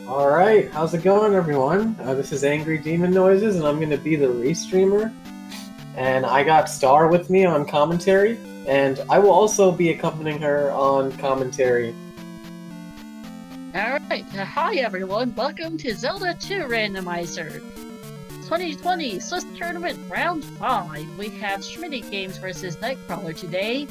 Alright, how's it going, everyone? This is Angry Demon Noises, and I'm going to be the restreamer. And I got Star with me on commentary, and I will also be accompanying her on commentary. Alright, hi everyone, welcome to Zelda 2 Randomizer 2020 Swiss Tournament Round 5. We have Schmidtty Games versus Knightcrawler today.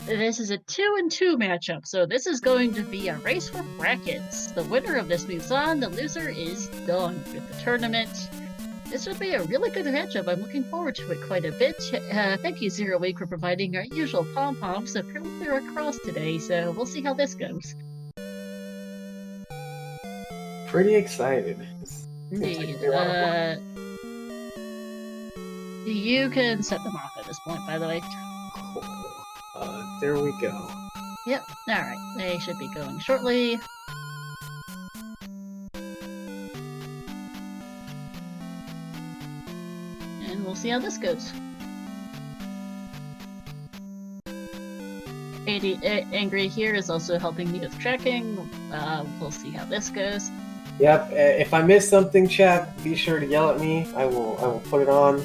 This is a 2-2 matchup, so this is going to be a race for brackets. The winner of this moves on, the loser is done with the tournament. This should be a really good matchup. I'm looking forward to it quite a bit. Thank you, Zero Week, for providing our usual pom-poms. Apparently they're across today, so we'll see how this goes. Pretty excited. Indeed. You can set them off at this point, by the way. Cool. There we go. Yep, alright. They should be going shortly. And we'll see how this goes. Angry here is also helping me with tracking. We'll see how this goes. Yep, if I miss something, chat, be sure to yell at me. I will put it on.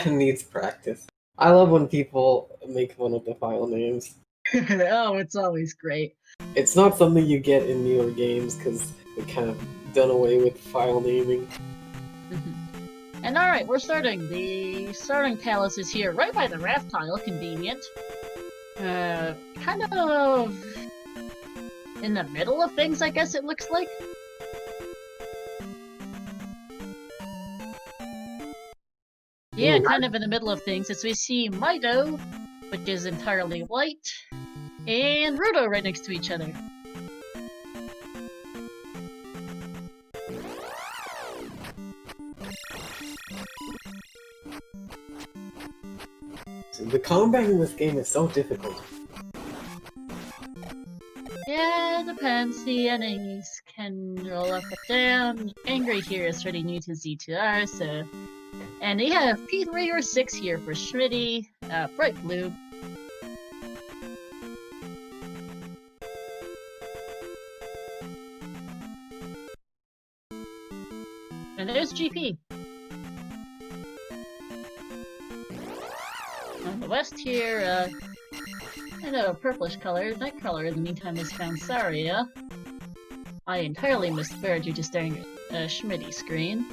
Needs practice. I love when people make fun of the file names. Oh, it's always great. It's not something you get in newer games because they kind of done away with file naming. And alright, we're starting. The starting palace is here, right by the raft tile, convenient. Kind of in the middle of things, I guess it looks like. Yeah, kind of in the middle of things, as we see Mido, which is entirely white, and Rudo right next to each other. So the combat in this game is so difficult. Yeah, it depends. The enemies can roll up or down. Angry here is pretty new to Z2R, so... And we have P3 or 6 here for Schmidtty, bright blue. And there's GP. On the west here, kind of a purplish color. Knightcrawler in the meantime has found Saria. I entirely missed Bear due to staring at a Schmidtty screen.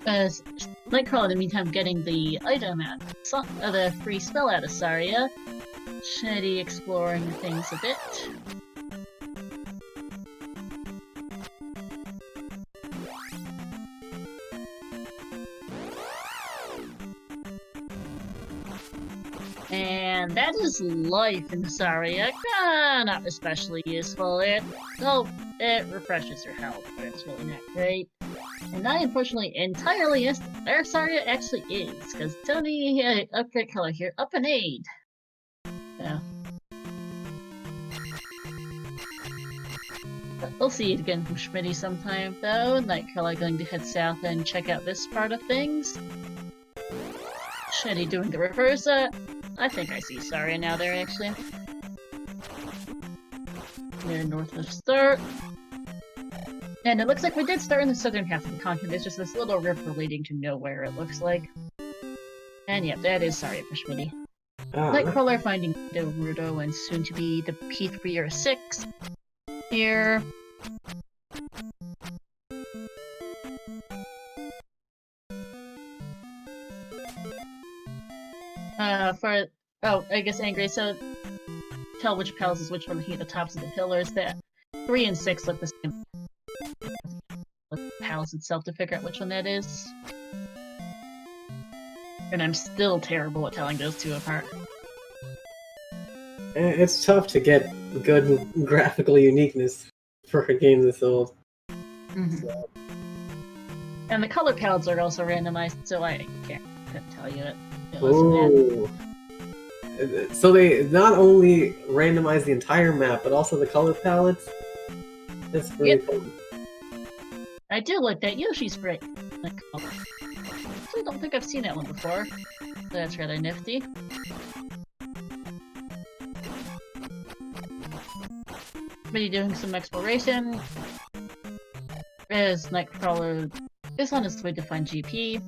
As Knightcrawler in the meantime getting the item out, the free spell out of Saria. Schmidtty exploring things a bit. And that is life in Saria. Not especially useful. It refreshes your health, but it's really not great. And I unfortunately entirely missed where Saria actually is, because Tony upgrade color here, up an aid. So. But we'll see it again from Schmidtty sometime, though. Knightcrawler going to head south and check out this part of things. Schmidtty doing the reverse. I think I see Saria now there, actually. Near north of start. And it looks like we did start in the southern half of the continent. There's just this little river leading to nowhere, it looks like. And yep, that is Saria for Schmidtty. Knightcrawler finding Rudo and soon to be the P3 or 6 here. I guess Angry, so tell which palace is which one looking at the tops of the pillars. That 3 and 6 look the same. Look at the palace itself to figure out which one that is. And I'm still terrible at telling those two apart. It's tough to get good graphical uniqueness for a game this old. Mm-hmm. So. And the color palettes are also randomized, so I couldn't tell you it wasn't it. Ooh. So they not only randomize the entire map, but also the color palettes? That's pretty fun. I do like that Yoshi spray. I don't think I've seen that one before. That's rather nifty. Maybe doing some exploration. As Knightcrawler is on his way to find GP.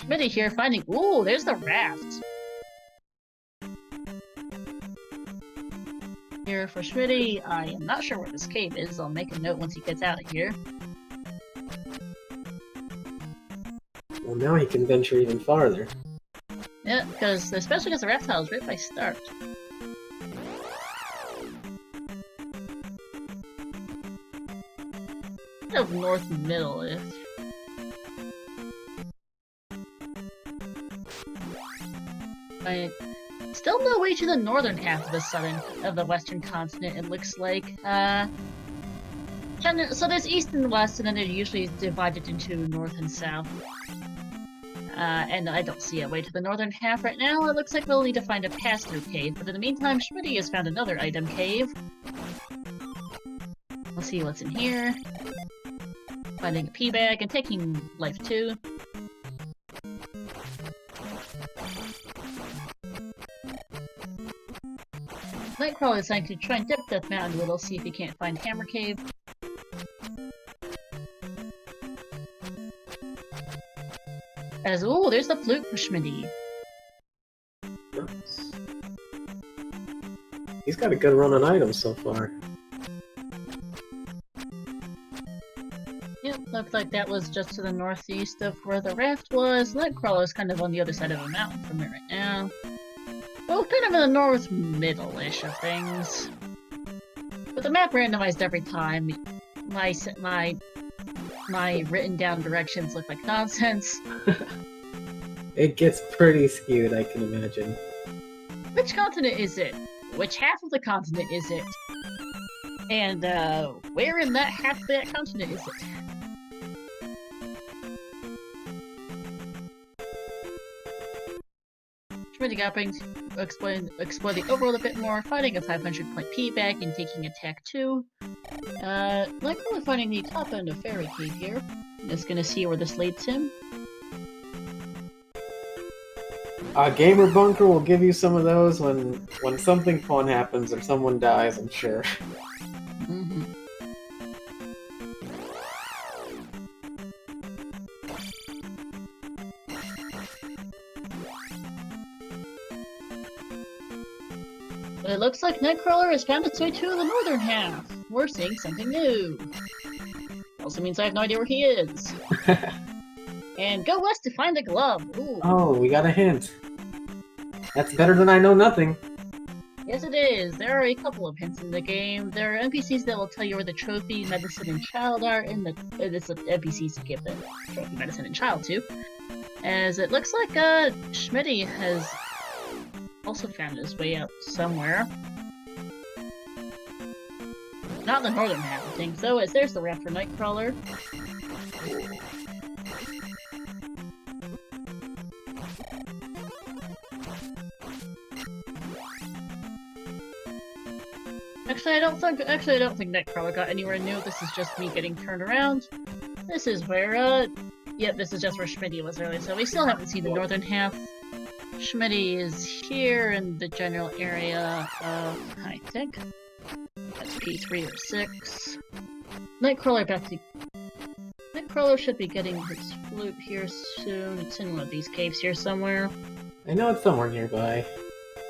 Schmidtty here finding— ooh, there's the raft! Here for Schmidtty, I am not sure where this cave is. I'll make a note once he gets out of here. Well, now he can venture even farther. Yeah, especially because the raft tile is right by start. Kind of north middle-ish. Still no way to the northern half of the western continent, it looks like. So there's east and west, and then they're usually divided into north and south. And I don't see a way to the northern half right now. It looks like we'll need to find a pass-through cave, but in the meantime, Schmidtty has found another item cave. We'll see what's in here. Finding a pea bag and taking life 2. Knightcrawler is trying to try and dip Death Mountain a little, see if he can't find Hammer Cave. Ooh, there's the flute for Schmidtty. Nice. He's got a good run on items so far. Yep, looks like that was just to the northeast of where the raft was. Knightcrawler is kind of on the other side of the mountain from it right now. Well, kind of in the north middle-ish of things. With the map randomized every time, my written down directions look like nonsense. It gets pretty skewed, I can imagine. Which continent is it? Which half of the continent is it? And, where in that half of that continent is it? Schmidtty got to explore the overworld a bit more, finding a 500-point P bag and taking attack 2. Likely finding the top end of Fairy Cave here. Just gonna see where this leads him. Gamer Bunker will give you some of those when something fun happens or someone dies, I'm sure. Mm-hmm. But it looks like Knightcrawler has found its way to the northern half. We're seeing something new. Also means I have no idea where he is. And go west to find the glove. Ooh. Oh, we got a hint. That's better than I know nothing. Yes, it is. There are a couple of hints in the game. There are NPCs that will tell you where the trophy, medicine, and child are, and it's NPCs to give the trophy, medicine, and child to. As it looks like Schmidtty has also found his way out somewhere. Not the northern half of things, though, as there's the raft for Knightcrawler. Actually, I don't think Knightcrawler got anywhere new. This is just me getting turned around. This is where, yep, this is just where Schmidtty was earlier, so we still haven't seen the northern half. Schmidtty is here in the general area of, I think, that's P3 or 6. Knightcrawler should be getting his flute here soon. It's in one of these caves here somewhere. I know it's somewhere nearby.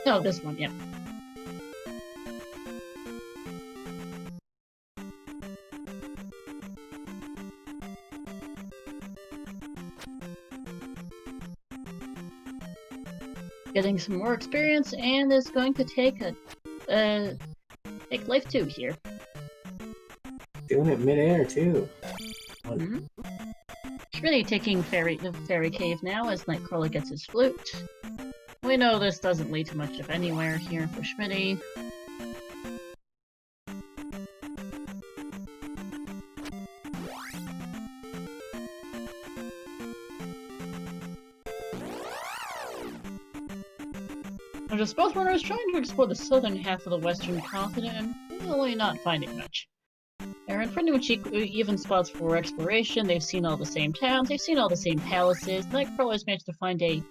No, this one, yeah. Getting some more experience, and is going to take take life 2 here. Doing it mid-air too. Mm-hmm. Schmidtty taking the fairy cave now as Knightcrawler gets his flute. We know this doesn't lead to much of anywhere here for Schmidtty. We're just both runners trying to explore the southern half of the western continent and really not finding much. They're in pretty much even spots for exploration. They've seen all the same towns, they've seen all the same palaces. Knightcrawler's managed to find a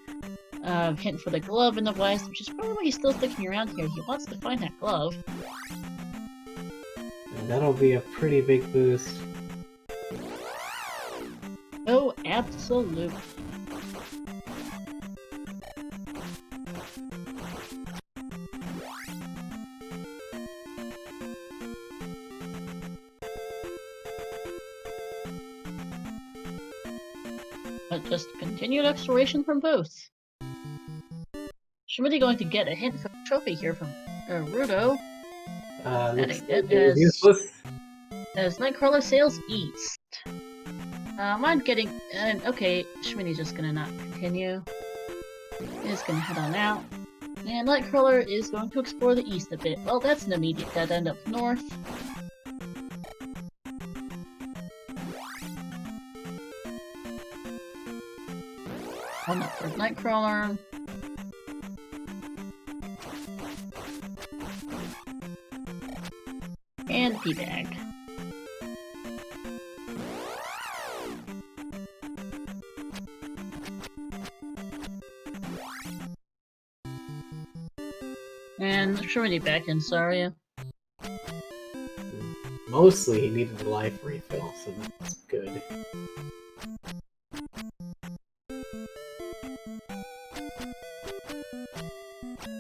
hint for the glove in the west, which is probably why he's still sticking around here. He wants to find that glove. And that'll be a pretty big boost. Oh, absolutely. But just continued exploration from both. Schmidtty going to get a hint for the trophy here from Rudo. Useless. As Knightcrawler sails east. I'm getting... okay, Schmidty's just gonna not continue. He's gonna head on out. And Knightcrawler is going to explore the east a bit. Well, that's an immediate dead end up north. One up for Knightcrawler. And P-Bag. And Schmidty back in Saria. Mostly he needed a life refill, so that's good.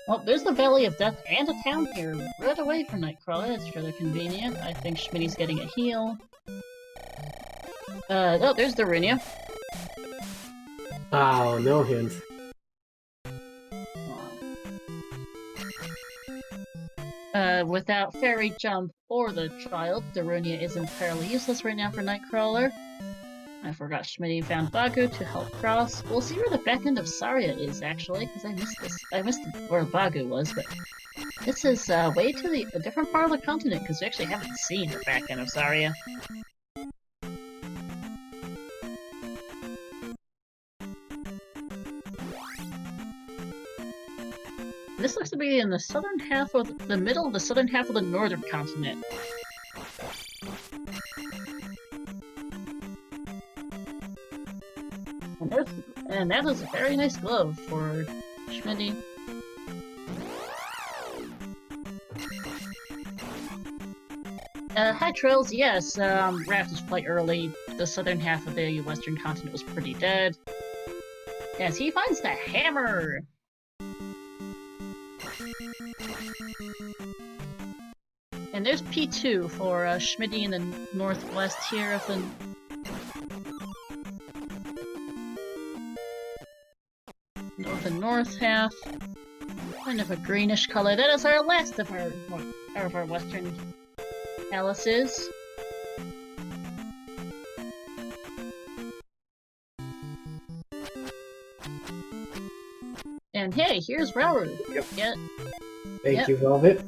Well, there's the Valley of Death and a town here, right away from Knightcrawler. That's rather convenient. I think Schmidty's getting a heal. Oh, there's Darunia. Oh, no hint. Without Fairy Jump or the Child, Darunia is entirely useless right now for Knightcrawler. I forgot Schmidty found Bagu to help cross. We'll see where the back end of Saria is, actually, because I missed this. I missed where Bagu was, but this is way to a different part of the continent, because we actually haven't seen the back end of Saria. This looks to be in the southern half of the middle of the southern half of the northern continent. And that is a very nice glove for Schmidty. High trails, yes. Raft is quite early. The southern half of the western continent was pretty dead. Yes, he finds the hammer! And there's P2 for Schmidty in the northwest here of the... north half. Kind of a greenish color. That is our last of our western palaces. And hey, here's Rauru. Yep. Yeah. Thank you, Velvet.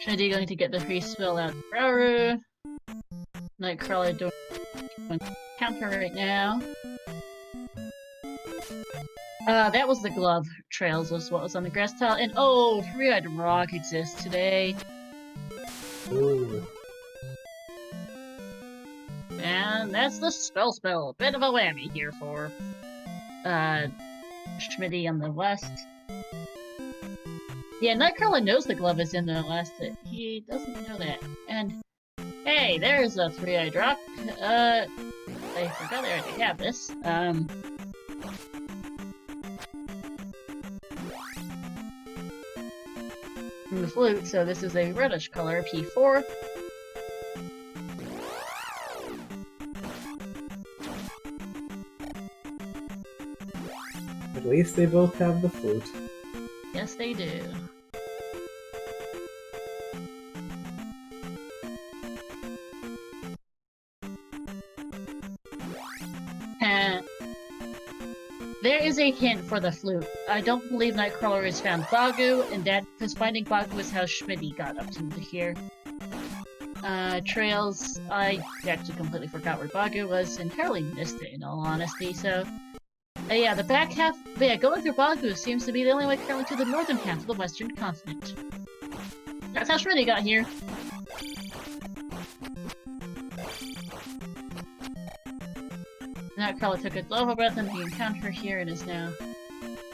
Schmidty going to get the free spell out of Rauru. Knightcrawler doing counter right now. That was the glove trails, was what was on the grass tile. And oh, three-eyed rock exists today. Ooh. And that's the spell. Bit of a whammy here for Schmidty on the west. Yeah, Knightcrawler knows the glove is in the west, but he doesn't know that. And hey, there's a three-eyed rock. I forgot I already have this. The flute, so this is a reddish color, P4. At least they both have the flute. Yes, they do. There is a hint for the flute. I don't believe Knightcrawler has found Bagu, and that because finding Bagu is how Schmidty got up to here. Trails, I actually completely forgot where Bagu was, entirely missed it in all honesty, so... yeah, the back half, going through Bagu seems to be the only way currently to the northern half of the western continent. That's how Schmidtty got here. Knightcrawler took a global breath in the encounter here and is now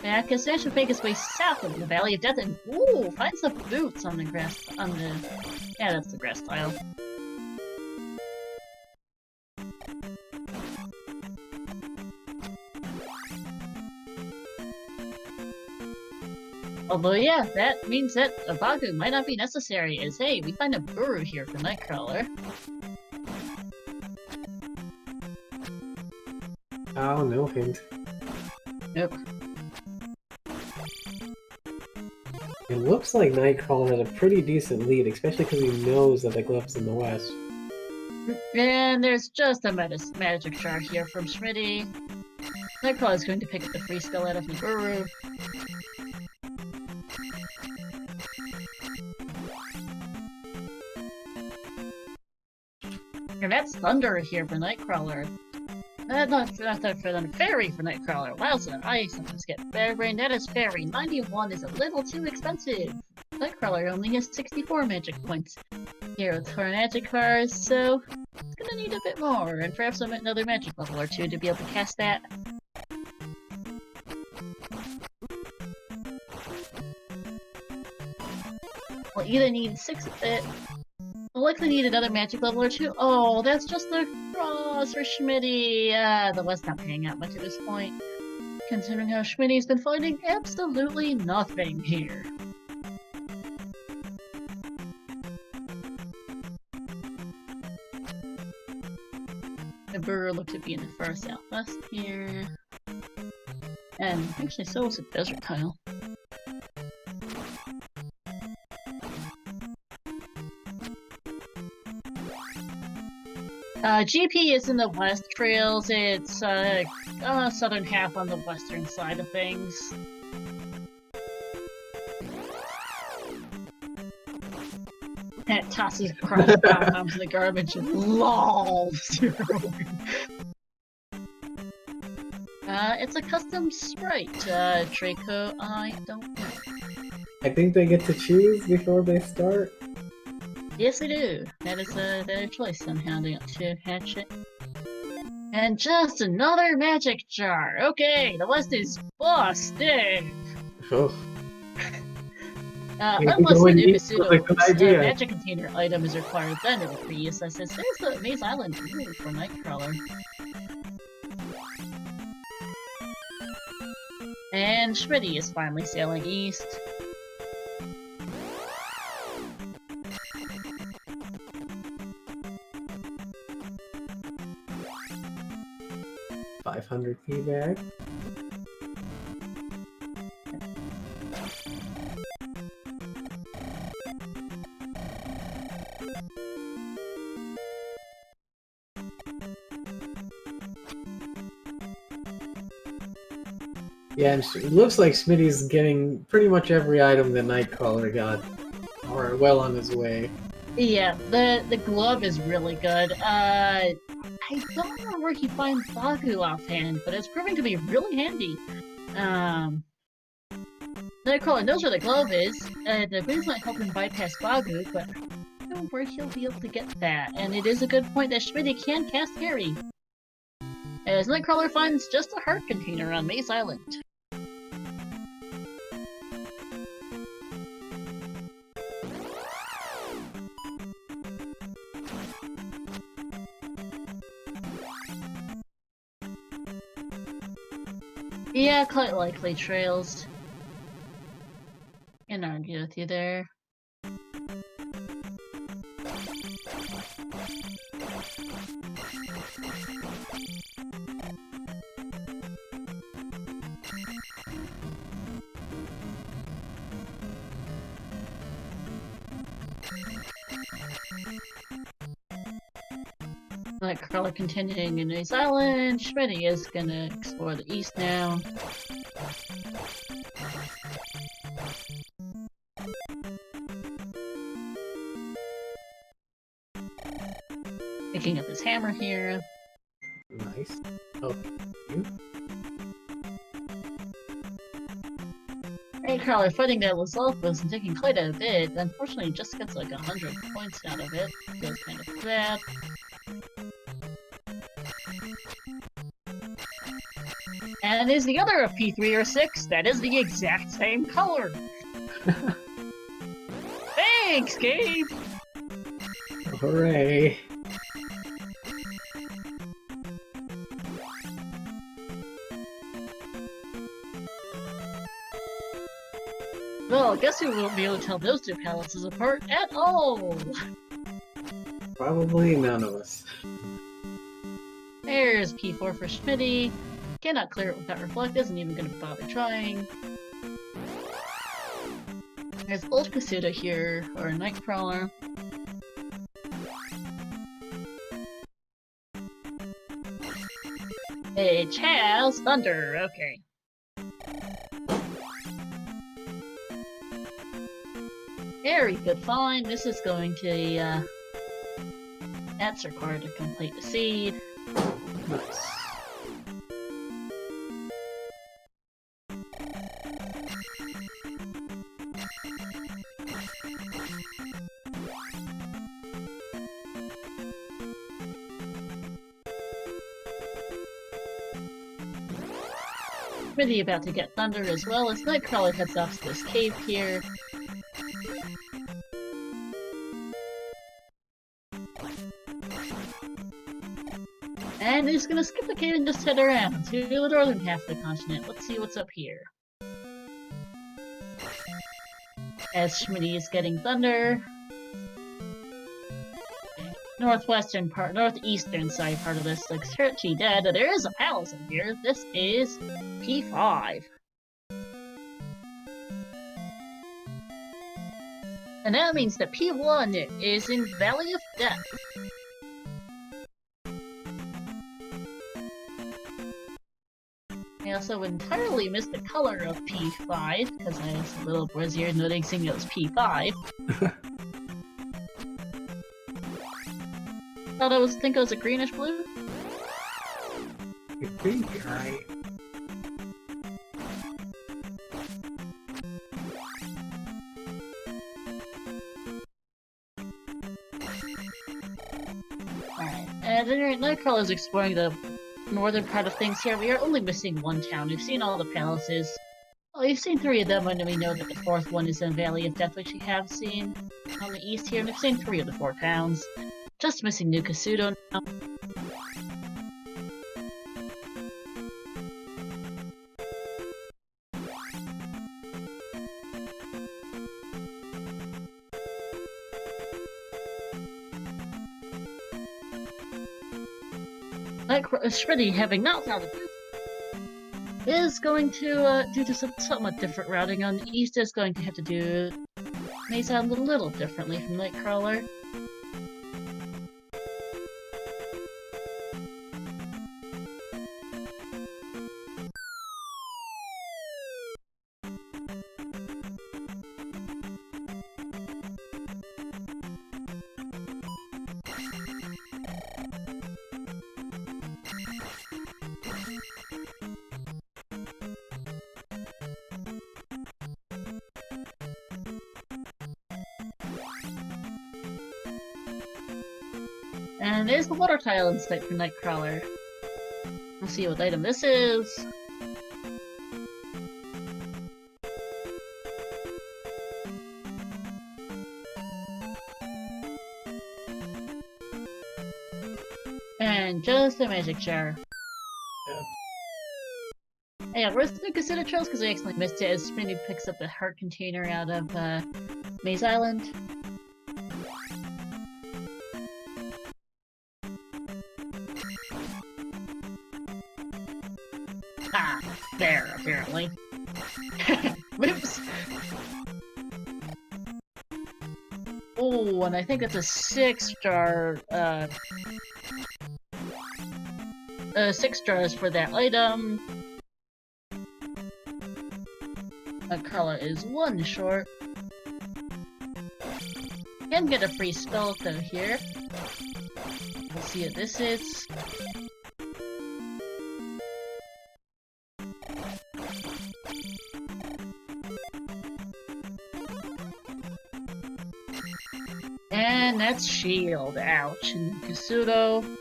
back as Smash make his way south of the Valley of Death and ooh, finds some boots on the grass yeah, that's the grass tile. Although yeah, that means that a Bagu might not be necessary, as hey, we find a Buru here for Knightcrawler. Oh, no hint. Nope. It looks like Knightcrawler has a pretty decent lead, especially because he knows that the glove's in the west. And there's just a magic jar here from Schmidtty. Knightcrawler is going to pick up the free skill out of Buru. And that's Thunder here for Knightcrawler. Not for the Fairy for Knightcrawler. Wowza, I sometimes get Bear Brain. That is Fairy. 91 is a little too expensive. Knightcrawler only has 64 magic points here with 4 magic cards, so it's gonna need a bit more, and perhaps another magic level or two to be able to cast that. We'll either need 6 of it. We'll likely need another magic level or two. Oh, that's just the cross for Schmidtty. The West not paying out much at this point, considering how Schmidty's been finding absolutely nothing here. The Buru looked to be in the far southwest here. And actually so is a desert tile. GP is in the west trails. It's southern half on the western side of things. That tosses across the bombs in the garbage and lolls. It's a custom sprite, Draco. I don't know. I think they get to choose before they start. Yes, they do. That is their choice somehow to hatch it. And just another magic jar. Okay, the West is busted. Oh. Unless the new Pseudo magic container item is required, then it will be useless. There's the Maze Island for Knightcrawler. And Schmidtty is finally sailing east. $500 feedback. Yeah, and it looks like Schmidty's getting pretty much every item that Knightcrawler got, or well on his way. Yeah, the glove is really good. I don't know where he finds Bagu offhand, but it's proving to be really handy. Knightcrawler knows where the glove is. The boots might help him bypass Bagu, but I don't know where he'll be able to get that. And it is a good point that Schmidtty can cast Harry, as Knightcrawler finds just a heart container on Maze Island. Yeah, quite likely Trails. Can't argue with you there. Knightcrawler continuing in Maze Island. Schmidtty is gonna explore the east now. Picking up his hammer here. Nice. Oh, you? Knightcrawler fighting that Lizalfos and taking quite a bit. Unfortunately, just gets like 100 points out of it. Feels kind of bad. And is the other of P3 or 6 that is the exact same color. Thanks, Gabe! Hooray! Well, guess who won't be able to tell those two palaces apart at all? Probably none of us. There's P4 for Schmidtty. Cannot clear it without Reflect, isn't even gonna bother trying. There's Old Kasuda here, or Knightcrawler. Hey, Chaz! Thunder! Okay. Very good find. This is going to, that's required to complete the seed. Nice. Schmidtty about to get thunder as well as Knightcrawler heads off to this cave here. And he's gonna skip the cave and just head around to the northern half of the continent. Let's see what's up here. As Schmidtty is getting thunder. Northwestern part, northeastern side part of this looks pretty dead. There is a palace in here. This is P5. And that means that P1 is in Valley of Death. I also entirely missed the color of P5, because I was a little busier noticing it was P5. Think it was a greenish blue? You think you're right. Alright, and then Knightcrawler is exploring the northern part of things here. We are only missing one town. We've seen all the palaces. Well, we've seen 3 of them, and we know that the 4th one is in Valley of Death, which we have seen on the east here, and we've seen 3 of the 4 towns. Just missing New Kasudo now. Schmidtty, having not found a proof, is going to, due to some somewhat different routing on the east, is going to have to do Maze Island a little differently from Knightcrawler. And there's the water tile in sight for Knightcrawler. We'll see what item this is. And just a magic jar. Yeah, where's the Kasuda Trails? Because I accidentally missed it as Schmidtty picks up the heart container out of Maze Island. Ah, there, apparently. Whoops! Oh, and I think it's a 6-star, 6 stars for that item. Color is 1 short. Can get a free spell though here. We'll see what this is. And that's shield. Ouch. And Kasuto. Means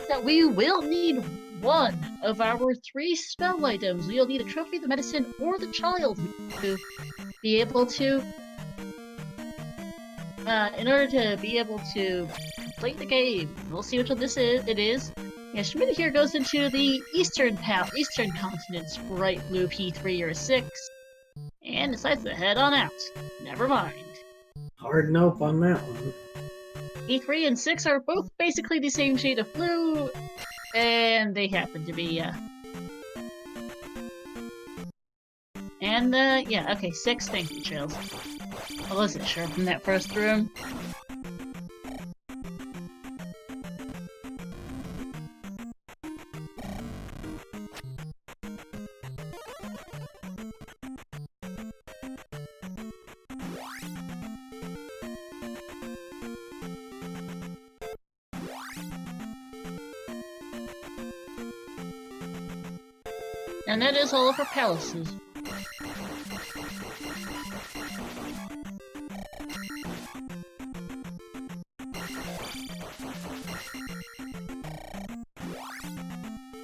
that we will need one of our 3 spell items. We'll need a trophy, the medicine, or the child to be able to. In order to be able to complete the game. We'll see which one this is. It is. Yeah, Schmidtty here goes into the Eastern continent's bright blue P3 or 6, and decides to head on out. Never mind. Hard nope on that one. E3 and 6 are both basically the same shade of blue, and they happen to be, yeah, okay, 6, thank you, Chills. I wasn't sure from that first room. And that is all of our palaces.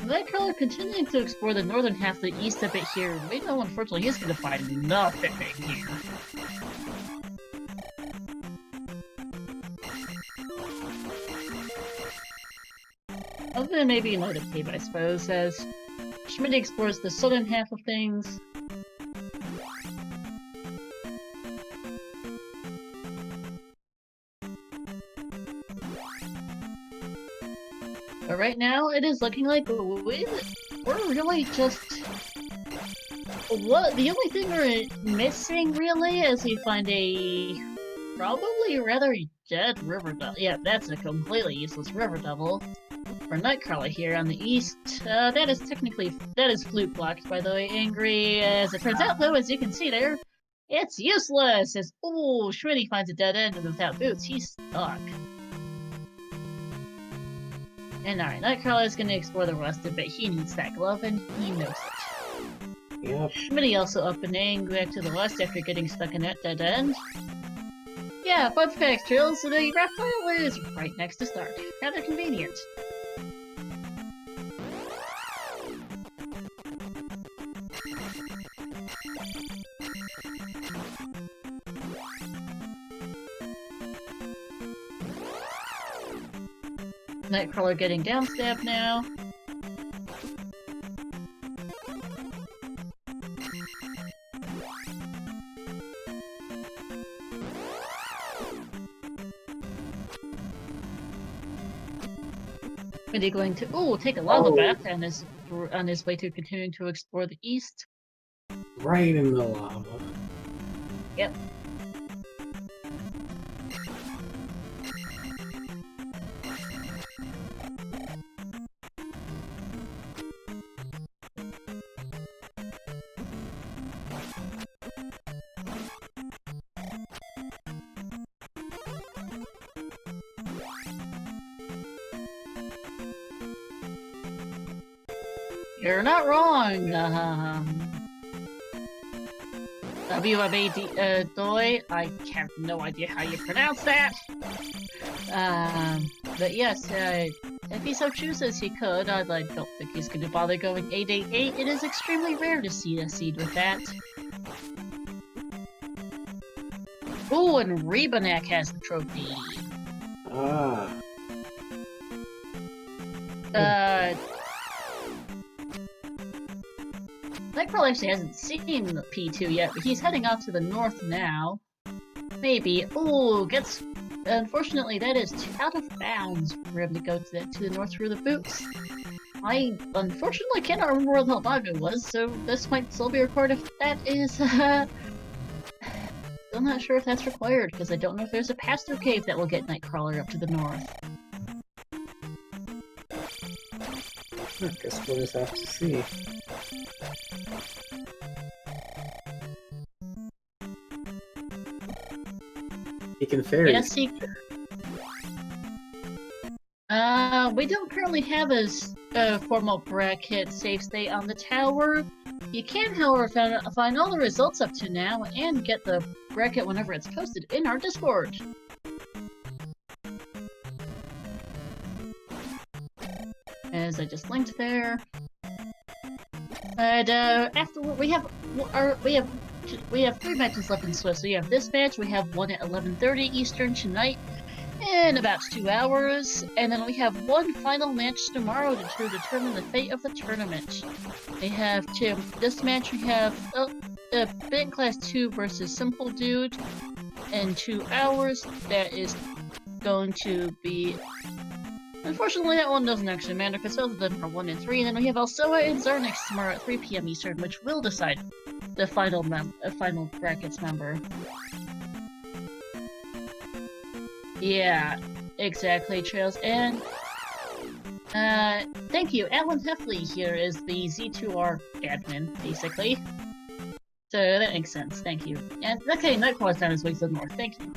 Knightcrawler continuing to explore the northern half of the east a bit here. We know, unfortunately, he's going to find nothing here. Other than maybe a Knight of Cave, I suppose, as Schmidtty explores the southern half of things. But right now, it is looking like we're really just... The only thing we're missing, really, is we find a probably rather dead river devil. Yeah, that's a completely useless river devil. For Knightcrawler here on the east. That is flute blocked, by the way, Angry. As it turns out, though, as you can see there, it's useless! As, oh, Schmidtty finds a dead end, and without boots, he's stuck. And alright, Knightcrawler is going to explore the rest of it. He needs that glove, and he knows it. Yep. Schmidtty also up and back to the west after getting stuck in that dead end. Yeah, fun fact, Trills, so the Raphael is right next to start. Rather convenient. Knightcrawler getting downstabbed now. Are they going to take a lava bath on his way to continuing to explore the east? Right in the lava. Yep. You're not wrong. W-M-A-D, Doi. I have no idea how you pronounce that. But yes, if he so chooses, he could. I don't think he's going to bother going 888. It is extremely rare to see a seed with that. Ooh, and Rebanak has the trophy. Ah. Knightcrawler actually hasn't seen the P2 yet, but he's heading off to the north now. Maybe. Ooh, gets... Unfortunately, that is out of bounds for him to go to the north through the boots. I, unfortunately, cannot remember where the Helmago was, so this might still be recorded if that is, Still not sure if that's required, because I don't know if there's a pass-through cave that will get Knightcrawler up to the north. I guess we'll just have to see. He can ferry. Yes, he... We don't currently have a formal bracket save state on the tower. You can, however, find all the results up to now and get the bracket whenever it's posted in our Discord. As I just linked there. And afterward, we have 3 matches left in Swiss. So we have this match. We have one at 11:30 Eastern tonight, in about 2 hours, and then we have one final match tomorrow to determine the fate of the tournament. We have this match. We have Big Class 2 versus Simple Dude in 2 hours. That is going to be. Unfortunately, that one doesn't actually matter because those are done for 1 and 3, and then we have Alsoa and Zarnix tomorrow at 3 p.m. Eastern, which will decide the final brackets member. Yeah, exactly, Trails. And thank you. Alan Heffley here is the Z2R admin, basically. So that makes sense. Thank you. And okay, Knightcrawler's down his way to the north. Thank you.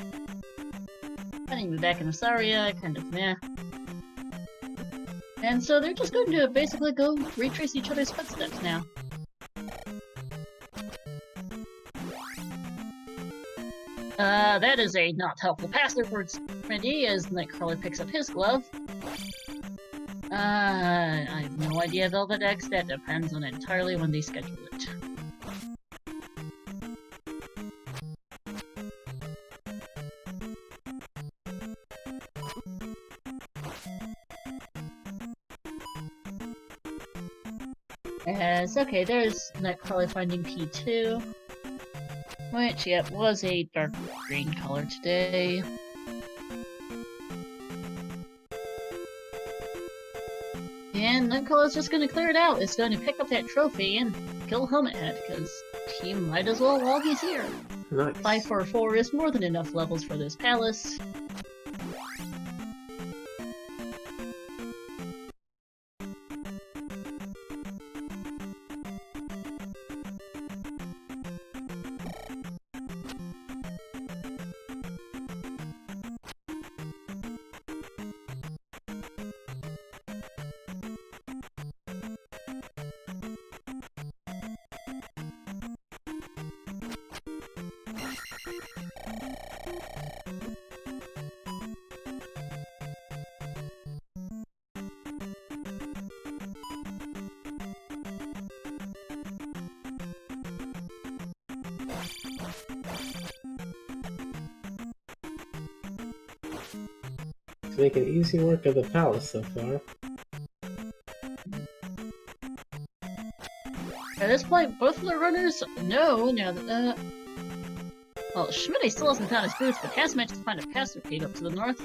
Finding me back in Osaria, kind of meh. And so they're just going to basically go retrace each other's footsteps now. That is a not helpful pass there for Schmidtty as Knightcrawler picks up his glove. I have no idea Velvet X, that depends on entirely when they schedule it. Okay, there's Knightcrawler finding P2. Which, yep, was a dark green color today. And Knightcrawler's just gonna clear it out. It's going to pick up that trophy and kill Helmet Head, because he might as well while he's here. Nice. 544 is more than enough levels for this palace. Making easy work of the palace so far. At this point, both of the runners know now that, well, Schmidtty still hasn't found his boots, but has managed to find a pasture gate up to the north.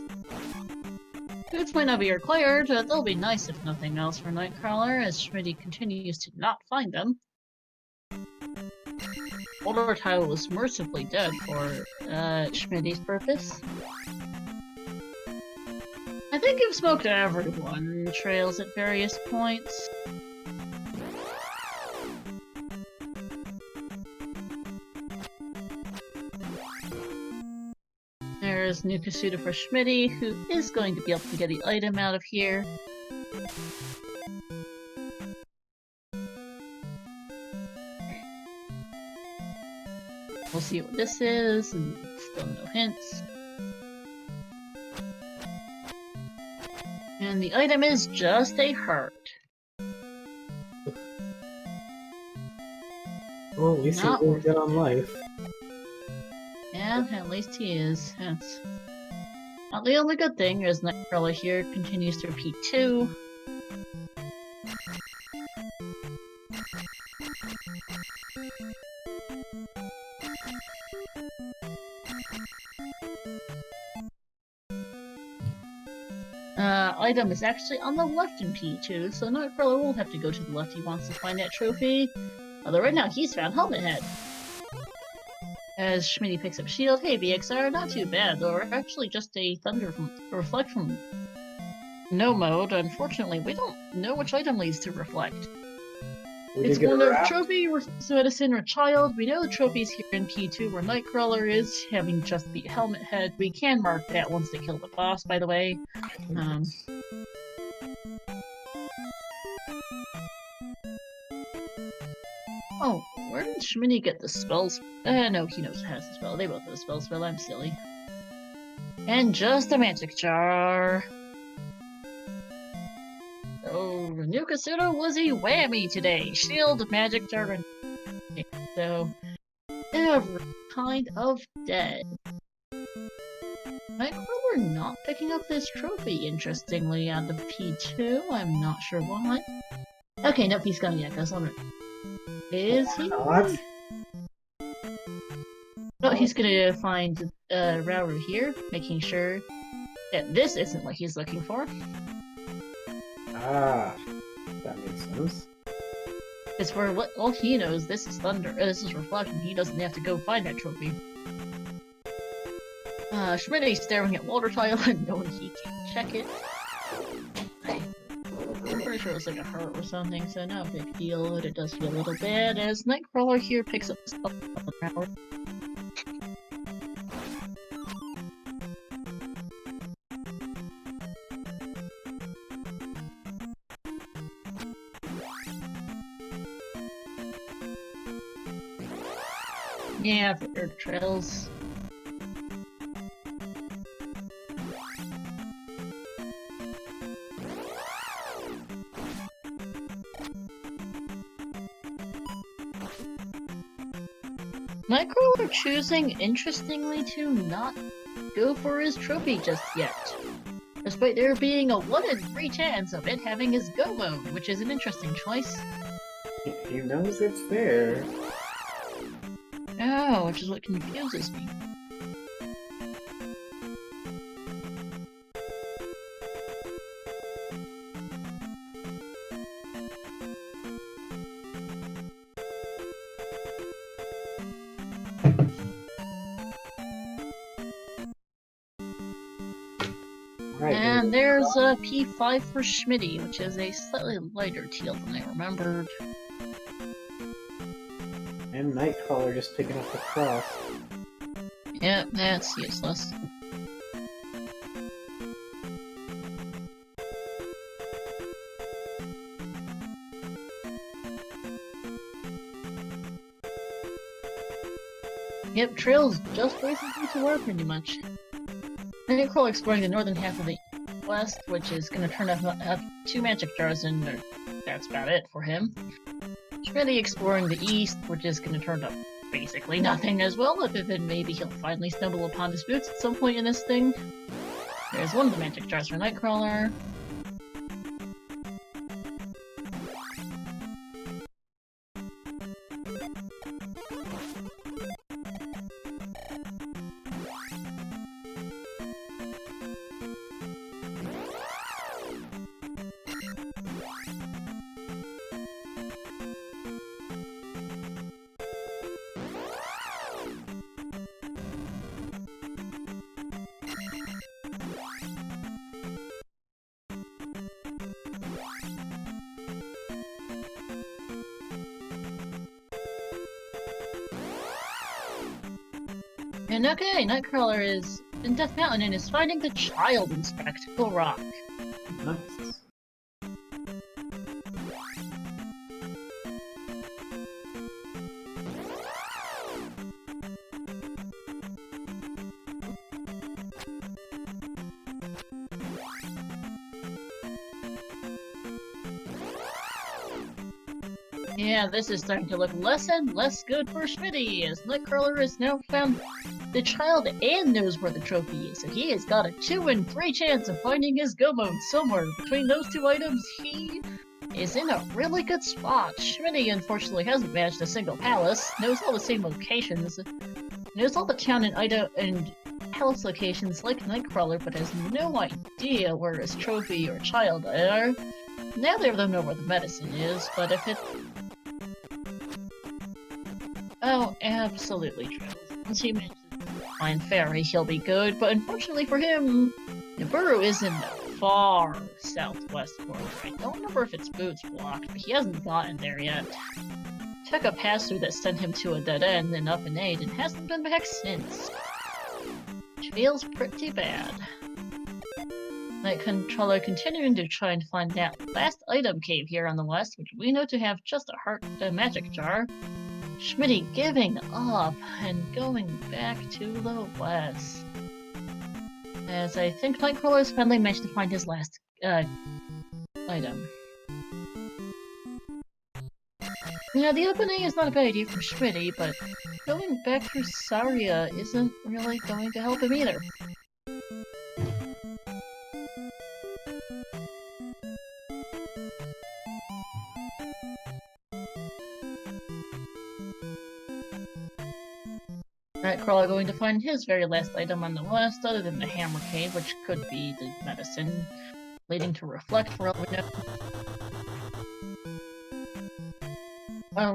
Boots might not be required, they'll be nice if nothing else for Knightcrawler, as Schmidtty continues to not find them. Older Tile was mercifully dead for, Schmidty's purpose. I think you've smoked everyone, Trails, at various points. There's Nukasuda for Schmidty, who is going to be able to get the item out of here. We'll see what this is, and still no hints. And the item is just a heart. Well, at least he's doing good on life. Yeah, at least he is. That's not the only good thing, as Knightcrawler here continues to repeat 2. Item is actually on the left in P2, so Knightcrawler won't have to go to the left. He wants to find that trophy. Although right now he's found Helmet Head. As Schmidty picks up Shield, hey VXR, not too bad, though we're actually just a Reflect from no mode. Unfortunately, we don't know which item leads to Reflect. It's one of Trophy, Medicine, or Child. We know the trophy's here in P2 where Knightcrawler is, having just beat Helmet Head. We can mark that once they kill the boss, by the way. Oh, where did Schmidtty get the spells? No, he knows how to spell. They both have a spell. I'm silly. And just a magic jar. Oh, New Kasuto was a whammy today. Shield, magic jar, and so every kind of dead. Knightcrawler not picking up this trophy, interestingly, out of P2. I'm not sure why. Okay, nope, he's gonna get this one. Is he? What? Oh, he's gonna find Rauru here, making sure that this isn't what he's looking for. Ah, that makes sense. It's for what all he knows, this is Thunder, this is Reflection. He doesn't have to go find that trophy. Schmidtty staring at water tile and knowing he can't check it. I'm pretty sure it was like a heart or something, so no big deal, but it does feel a little bad as Knightcrawler here picks up the stuff off the tower. Yeah, for dirt trails. Knightcrawler choosing, interestingly, to not go for his trophy just yet. Despite there being a 1 in 3 chance of it having his go mode, which is an interesting choice. He knows it's there. Oh, which is what confuses me. Right, And there's a P5 for Schmidtty, which is a slightly lighter teal than I remembered. and Knightcrawler just picking up the cross. Yep, that's useless. Yep, trails just basically to where pretty much. Knightcrawler exploring the northern half of the west, which is going to turn up 2 magic jars, and that's about it for him. Schmidtty exploring the east, which is going to turn up basically nothing as well, other than maybe he'll finally stumble upon his boots at some point in this thing. There's one of the magic jars for Knightcrawler. And okay, Knightcrawler is in Death Mountain and is finding the child in Spectacle Rock. Nice. Yeah, this is starting to look less and less good for Schmidtty, as Knightcrawler has now found the child and knows where the trophy is, so he has got a 2 in 3 chance of finding his go mode somewhere between those 2 items. He is in a really good spot. Schmidtty unfortunately hasn't managed a single palace, knows all the same locations, knows all the town and palace locations like Knightcrawler, but has no idea where his trophy or child are. Neither of them know where the medicine is, but if it... Oh, absolutely true. Once he manages to find Fairy, he'll be good, but unfortunately for him, Nibiru is in the far southwest corner. I don't remember if its boots blocked, but he hasn't gotten there yet. Took a pass-through that sent him to a dead end and up an 8 and hasn't been back since. Which feels pretty bad. Knightcrawler continuing to try and find that last item cave here on the west, which we know to have just a magic jar. Schmidtty giving up and going back to the west. As I think Knightcrawler has finally managed to find his last item. Yeah, the opening is not a bad idea for Schmidtty, but going back through Saria isn't really going to help him either. Knightcrawler going to find his very last item on the west, other than the Hammer Cave, which could be the medicine, leading to Reflect for all we know.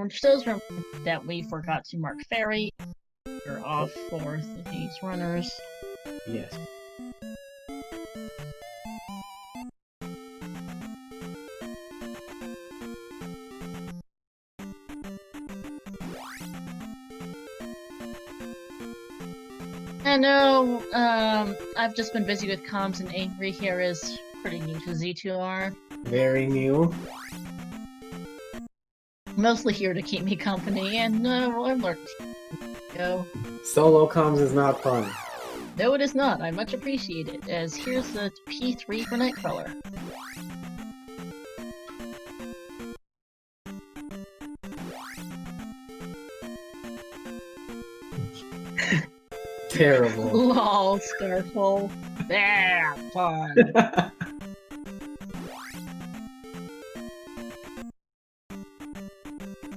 Which does remember that we forgot to mark Fairy. We're off for these runners. Yes. I know, I've just been busy with comms, and Angry here is pretty new to Z2R. Very new. Mostly here to keep me company, and I've learned. Go. Solo comms is not fun. No, it is not. I much appreciate it, as here's the P3 for Knightcrawler. Terrible. Lol, Starfall. There, fun.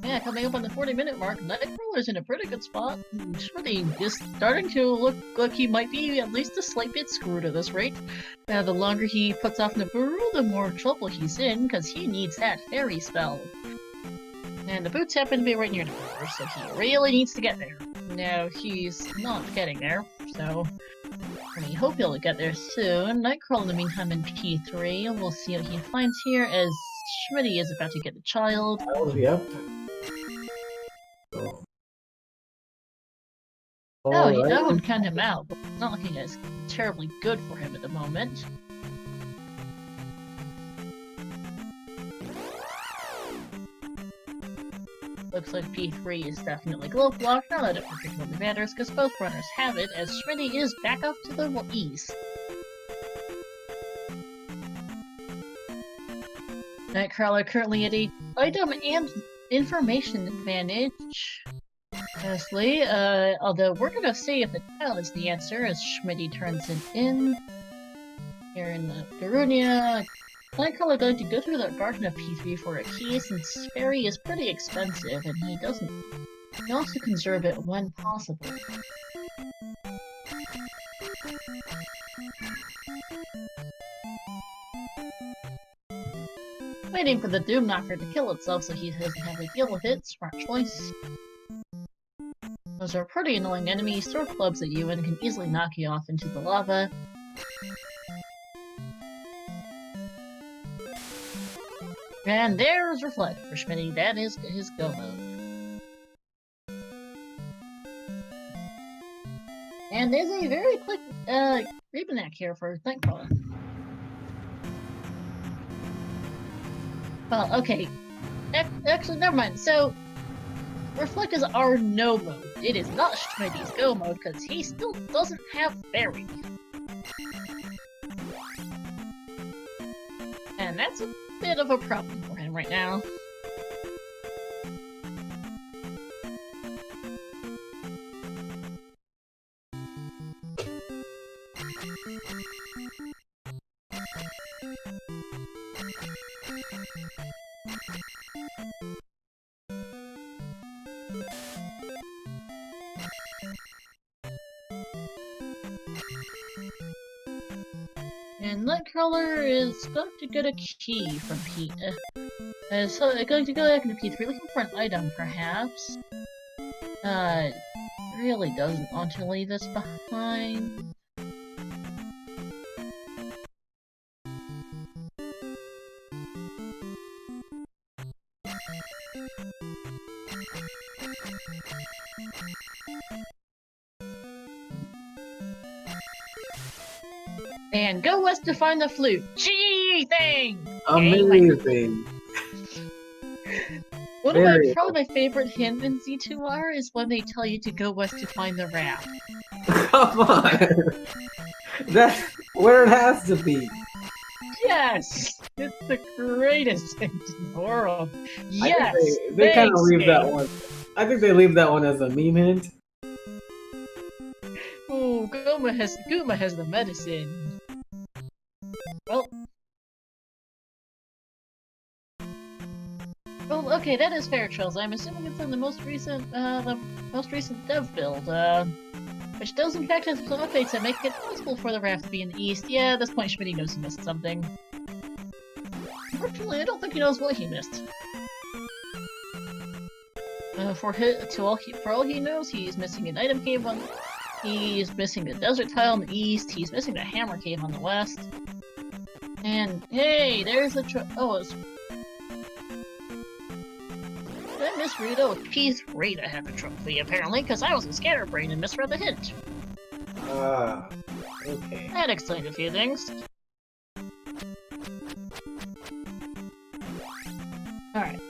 Yeah, coming up on the 40-minute mark, Knightcrawler's in a pretty good spot. Schmidtty is starting to look like he might be at least a slight bit screwed at this rate. The longer he puts off Nibiru, the more trouble he's in, because he needs that fairy spell. And the boots happen to be right near Nibiru, so he really needs to get there. No, he's not getting there, so we hope he'll get there soon. Knightcrawler in the meantime in P3, we'll see what he finds here as Schmidtty is about to get the child. Oh, yep. Oh, Oh, that would count him out, but it's not looking as terribly good for him at the moment. Looks like P3 is definitely glove blocked, not that it particularly matters, because both runners have it, as Schmidtty is back up to the east. Knightcrawler currently at a item and information advantage. Honestly, although we're gonna see if the child is the answer, as Schmidtty turns it in. Here in Darunia, Knightcrawler going to go through the Garden of P3 for a key, since Fairy is pretty expensive, and he wants to conserve it when possible. Waiting for the Doom Knocker to kill itself so he doesn't have to deal with it. Smart choice. Those are pretty annoying enemies, throw clubs at you and can easily knock you off into the lava. And there's Reflect for Schmidtty. That is his go mode. And there's a very quick Rebenak here for Knightcrawler. Well, okay. Actually, never mind. So, Reflect is our no mode. It is not Schmidty's go mode, because he still doesn't have Fairy. And that's a bit of a problem for him right now. And Knightcrawler is going to get a key from Pete. So going to go back into P3, looking for an item, perhaps. Really doesn't want to leave us behind. And go west to find the flute. Gee, thing! Amazing. Probably my favorite hint in Z2R is when they tell you to go west to find the raft. Come on. That's where it has to be. Yes! It's the greatest hint in the world. Yes! They kind of leave that one. I think they leave that one as a meme hint. Oh, Guma has the medicine. Well, okay, that is fair, Trails. I'm assuming it's in the most recent dev build, which does in fact have some updates that make it possible for the raft to be in the east. Yeah, at this point, Schmidtty knows he missed something. Unfortunately, I don't think he knows what he missed. For all he knows, he's missing an item cave he's missing the desert tile on the east, he's missing the hammer cave on the west. And, hey, there's the Did I misread? Oh, P3 to have a trophy, apparently, because I was a scatterbrain and misread the hint. Okay. That explained a few things. Alright.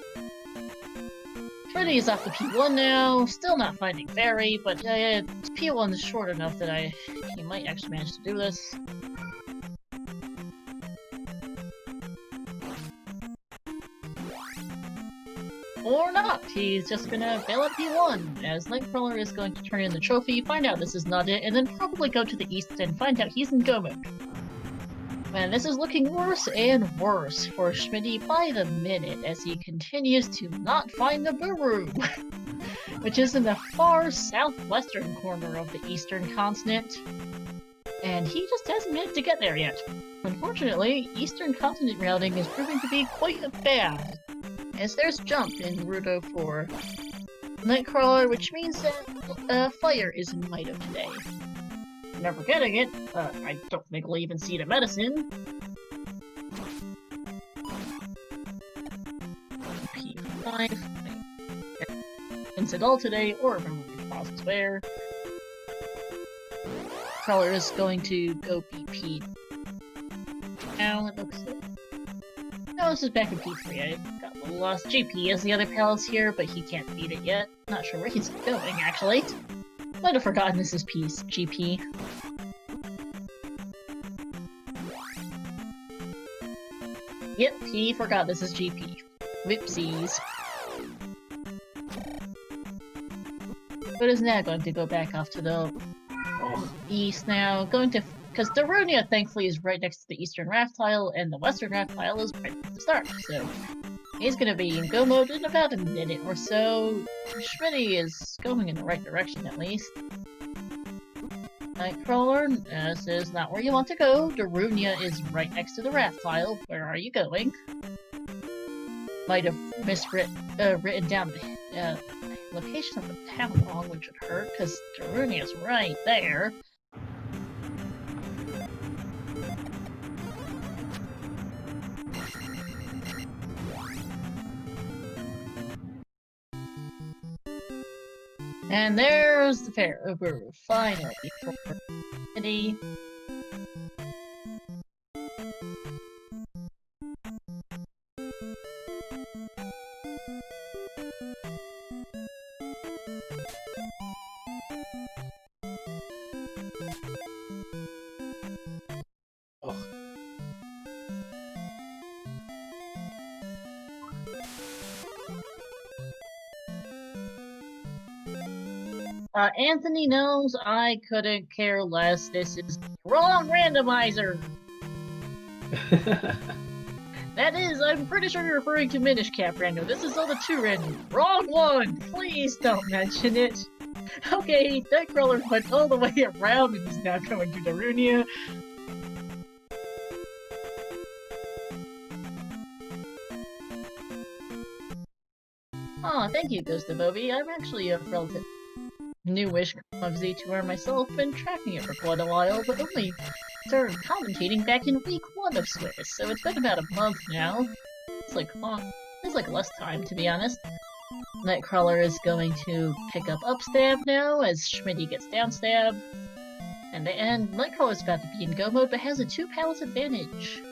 Schmidty is off to P1 now, still not finding Fairy, but P1 is short enough that he might actually manage to do this. Or not, he's just gonna fail at P1, as Knightcrawler is going to turn in the trophy, find out this is not it, and then probably go to the east and find out he's in go mode. Man, this is looking worse and worse for Schmidty by the minute as he continues to not find the Buru, which is in the far southwestern corner of the eastern continent, and he just hasn't managed to get there yet. Unfortunately, eastern continent routing is proving to be quite bad, as there's jump in Rudo for Knightcrawler, which means that fire is in Mido today. Never getting it, I don't think we'll even see the medicine. P5. Incident today, or remember which process where. Crawler is going to go BP. Now it looks like. No, this is back in P3. I got a little lost. GP is the other palace here, but he can't beat it yet. Not sure where he's going, actually. Might have forgotten this is GP. Yep, he forgot this is GP. Whoopsies. But is now going to go back off to the east now. Because Darunia, thankfully, is right next to the eastern raft tile, and the western raft tile is right at the start, so he's gonna be in go mode in about a minute or so. Schmidty is going in the right direction, at least. Knightcrawler, this is not where you want to go. Darunia is right next to the raft tile. Where are you going? Might have written down the location of the town wrong, which would hurt, because Darunia's right there. And there's the fair over finally for Schmidty. Anthony knows I couldn't care less. This is wrong randomizer. That is, I'm pretty sure you're referring to Minish Cap Rando. This is Zelda 2 random. Wrong one! Please don't mention it. Okay, Knightcrawler went all the way around and is now going to Darunia. Aw, thank you, Ghost of Obi. I'm actually a relative newish of Z2R myself, been tracking it for quite a while, but only started commentating back in week 1 of Swiss, so it's been about a month now. It's like less time, to be honest. Knightcrawler is going to pick up upstab now, as Schmidty gets downstab. And Knightcrawler's about to be in go mode, but has a 2 palace advantage.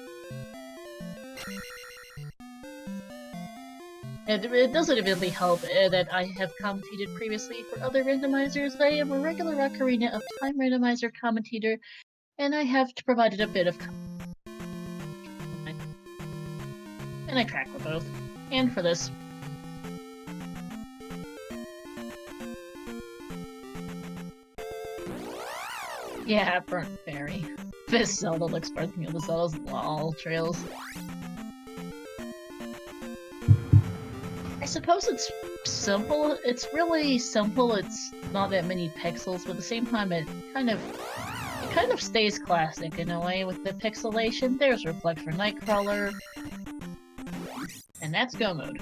And it doesn't really help that I have commentated previously for other randomizers. I am a regular Ocarina of Time randomizer commentator, and I have provided a bit of and I track for both, and for this. Yeah, Burnt Fairy. This Zelda looks better than the other Zelda's lol trails. I suppose it's simple. It's really simple. It's not that many pixels, but at the same time, it kind of stays classic in a way with the pixelation. There's Reflect for Knightcrawler, and that's go mode.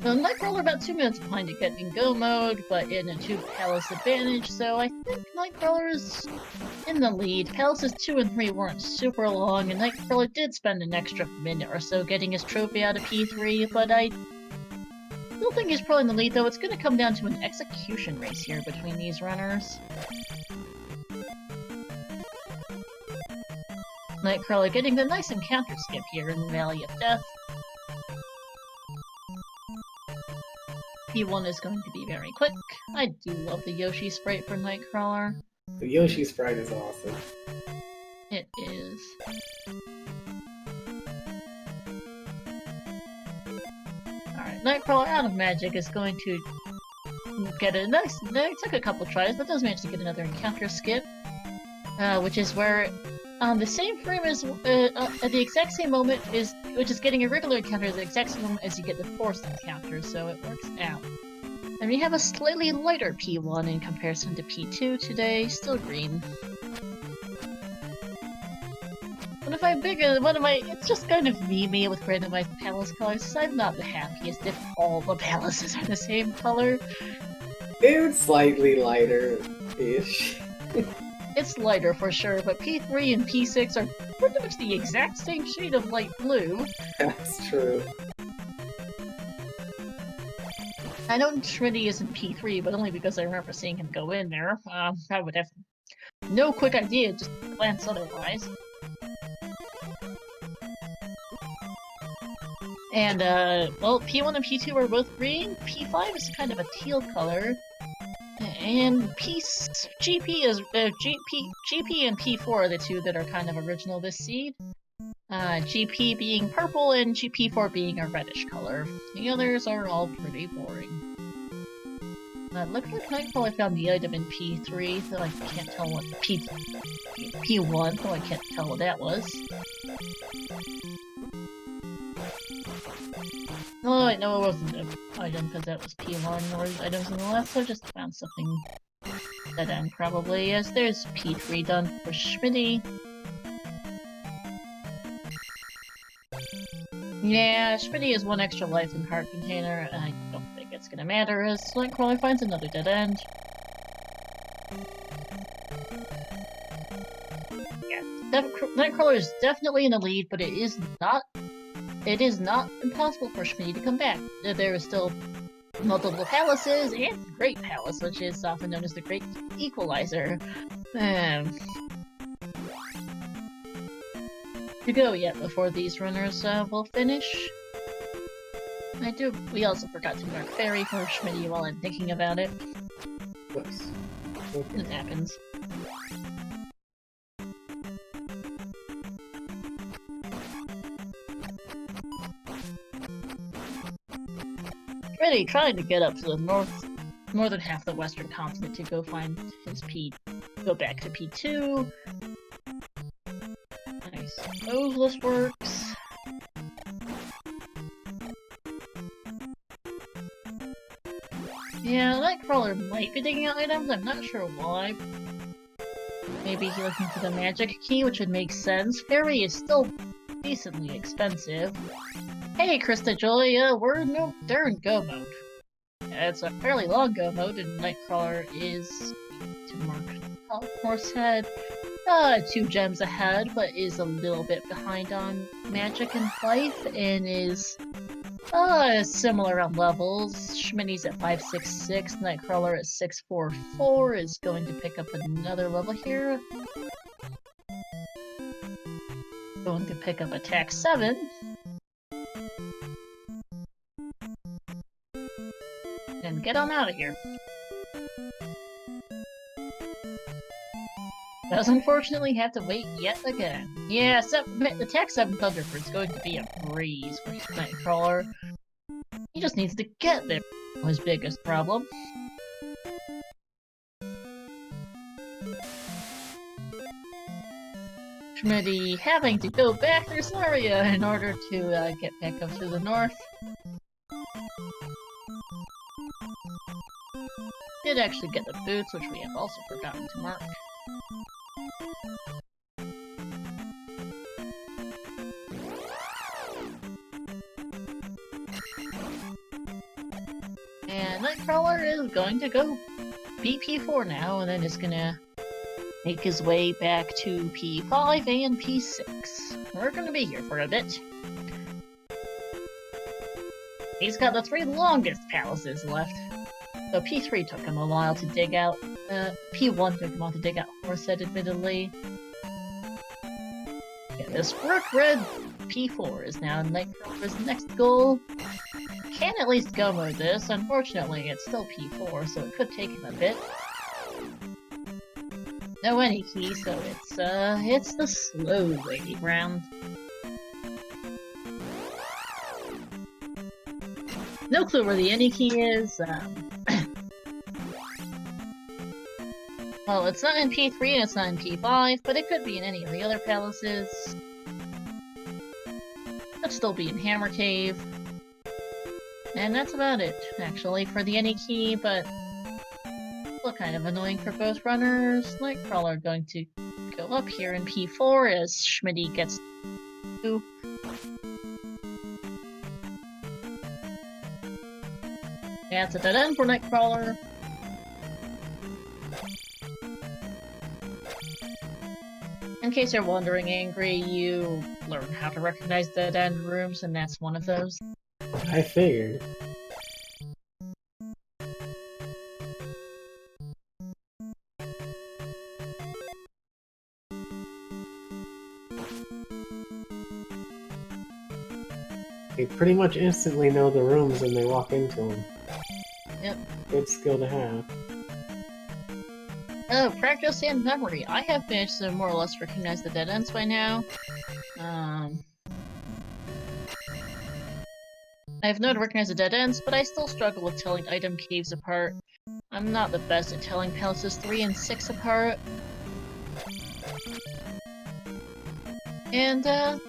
So Knightcrawler about 2 minutes behind to get in go mode, but in a 2 palace advantage, so I think Knightcrawler is in the lead. Palaces 2 and 3 weren't super long, and Knightcrawler did spend an extra minute or so getting his trophy out of P3, but I still think he's probably in the lead, though. It's going to come down to an execution race here between these runners. Knightcrawler getting the nice encounter skip here in the Valley of Death. P1 is going to be very quick. I do love the Yoshi sprite for Knightcrawler. The Yoshi sprite is awesome. It is. Alright, Knightcrawler out of magic is going to get a nice... It took a couple tries, but does manage to get another encounter skip. Which is where, on the same frame as, at the exact same moment, which is getting a regular encounter at the exact same moment as you get the forced encounter, so it works out. And we have a slightly lighter P1 in comparison to P2 today, still green. But if I'm bigger, it's just kind of me with randomized palace colors, so I'm not the happiest if all the palaces are the same color. It's slightly lighter-ish. It's lighter for sure, but P3 and P6 are pretty much the exact same shade of light blue. That's true. I know Schmidtty isn't P3, but only because I remember seeing him go in there. I would have no quick idea, just glance otherwise. And, well, P1 and P2 are both green, P5 is kind of a teal color, and GP and P4 are the two that are kind of original this seed. GP being purple and GP4 being a reddish color. The others are all pretty boring. Looks like Knightcrawler found the item in P3, though I can't tell what P1, though I can't tell what that was. Oh, wait, no, it wasn't an item because that was P1 or items on the left, so I just found something dead end probably. Yes, there's P3 done for Schmidtty. Yeah, Schmidtty has 1 extra life in Heart Container, and I don't think it's gonna matter as Knightcrawler finds another dead end. Yeah, Knightcrawler is definitely in the lead, but it is not impossible for Schmidtty to come back. There is still multiple palaces and Great Palace, which is often known as the Great Equalizer. To go yet before these runners will finish. We also forgot to mark Fairy for Schmidtty while I'm thinking about it. Whoops. It happens. Schmidtty trying to get up to the northern half of the western continent to go find his go back to P2. I suppose this works. Yeah, Knightcrawler might be digging out items, I'm not sure why. Maybe he's looking for the magic key, which would make sense. Fairy is still decently expensive. Hey, Krista Joy, we're they're in go mode. It's a fairly long go mode, and Knightcrawler is to mark Horsehead. 2 gems ahead, but is a little bit behind on magic and life, and is similar on levels. Schmidty's at 566, Knightcrawler at 644 is going to pick up another level here. Going to pick up attack 7. And get on out of here. Does unfortunately have to wait yet again. Yeah, attack 7 Thunderbird's going to be a breeze for Knightcrawler. He just needs to get there. His biggest problem. Schmidtty having to go back through this area in order to get back up to the north. Did actually get the boots, which we have also forgotten to mark. And Knightcrawler is going to go beat P4 now, and then is gonna make his way back to P5 and P6. We're gonna be here for a bit. He's got the 3 longest palaces left. So P3 took him a while to dig out. P1 took him a while to dig out Horsehead, admittedly. Yeah, this Rook Red P4 is now Knightcrawler's next goal. Can at least go mode this. Unfortunately, it's still P4, so it could take him a bit. No any key, so it's the slow way round. No clue where the any key is. Well, it's not in P3 and it's not in P5, but it could be in any of the other palaces. Could still be in Hammer Cave. And that's about it, actually, for the any key, but still kind of annoying for both runners. Knightcrawler going to go up here in P4 as Schmidty gets 2. Yeah, it's a dead end for Knightcrawler. In case you're wondering, Angry, you learn how to recognize dead end rooms, and that's one of those. I figured. They pretty much instantly know the rooms when they walk into them. Yep. Good skill to have. Oh, practice and memory. I have managed to more or less recognize the dead ends by now. I have known to recognize the dead ends, but I still struggle with telling item caves apart. I'm not the best at telling palaces 3 and 6 apart. And, well,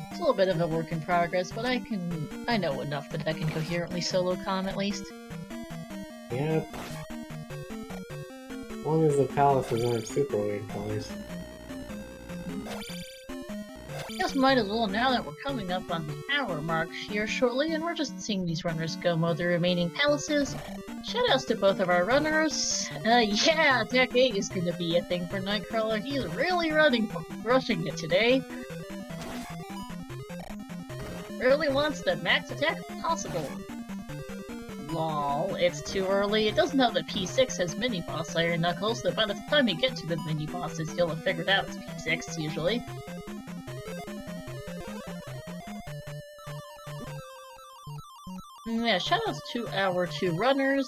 it's a little bit of a work in progress, but I know enough that I can coherently solo comm at least. Yep. As long as the palaces aren't super weird colors. Just might as well now that we're coming up on the hour mark here shortly, and we're just seeing these runners go mow the remaining palaces. Shoutouts to both of our runners. Yeah, attack 8 is gonna be a thing for Knightcrawler. He's really rushing it today. Really wants the max attack possible. Lol, it's too early. It doesn't know that P6 has mini-boss Iron Knuckles, so by the time you get to the mini-bosses, you'll have figured out it's P6, usually. Yeah, shoutouts to our 2 runners,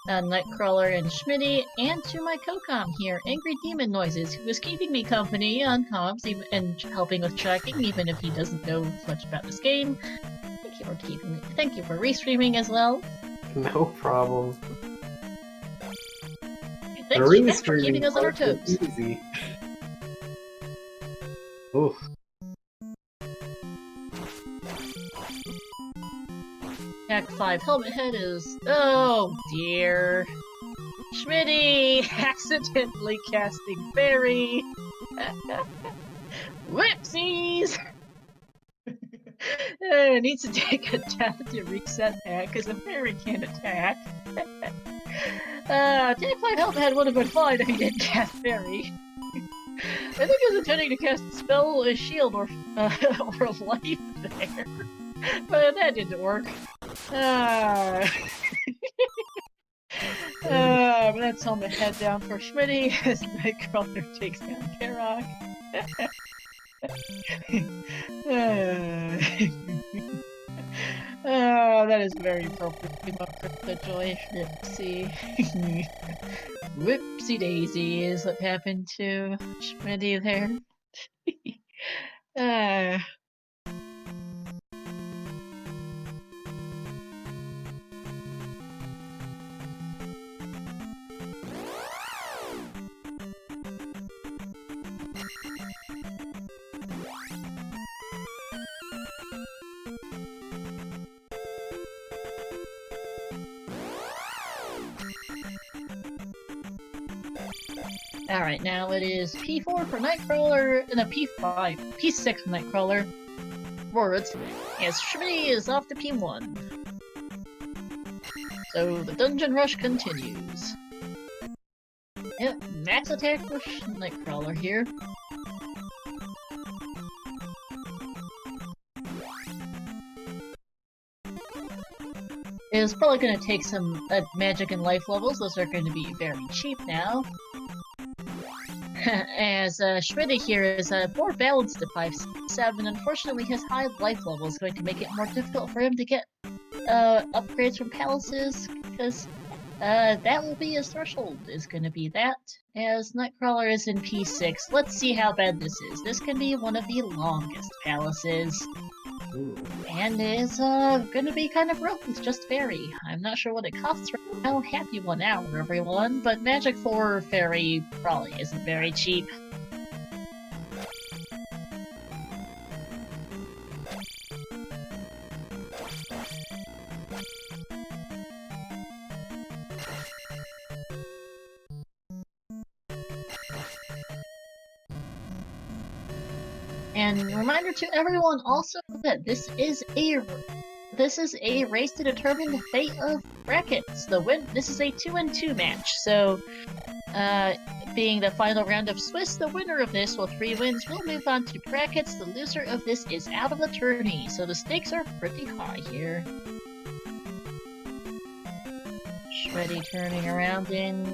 Knightcrawler and Schmidty, and to my co-com here, Angry Demon Noises, who is keeping me company on comms and helping with tracking, even if he doesn't know much about this game. Thank you for keeping me. Thank you for restreaming as well. No problem. Thanks for keeping us on our toes. Easy. Oof. Attack 5 Helmet Head is... oh dear. Schmidty accidentally casting Fairy. Whoopsies! Needs to take a death to reset that, because a Fairy can't attack. Attack 5 Helmet Head would have been fine if he didn't cast Fairy. I think I was intending to cast a spell, a shield, or a life there. But that didn't work. But let's help my head down for Schmidtty as Knightcrawler takes down Karok. Oh, that is very appropriate for the joy. Let's see. Whoopsie daisy is what happened to Schmidtty there. Alright, now it is P4 for Knightcrawler, and a P5, P6 for Knightcrawler. Words, as Schmidtty is off to P1. So the dungeon rush continues. Yep, max attack for Knightcrawler here. It's probably going to take some magic and life levels. Those are going to be very cheap now. As Schmidtty here is more balanced at 5-7, unfortunately his high life level is going to make it more difficult for him to get upgrades from palaces, because that will be his threshold, is going to be that. As Knightcrawler is in P6, let's see how bad this is. This can be one of the longest palaces. Ooh. And it's gonna be kind of rough with just fairy. I'm not sure what it costs right now. Happy 1 hour, everyone, but magic for fairy probably isn't very cheap. And reminder to everyone also that this is a race to determine the fate of brackets. This is a 2-2 match, so being the final round of Swiss, the winner of this with 3 wins will move on to brackets. The loser of this is out of the tourney, so the stakes are pretty high here. Schmidtty turning around in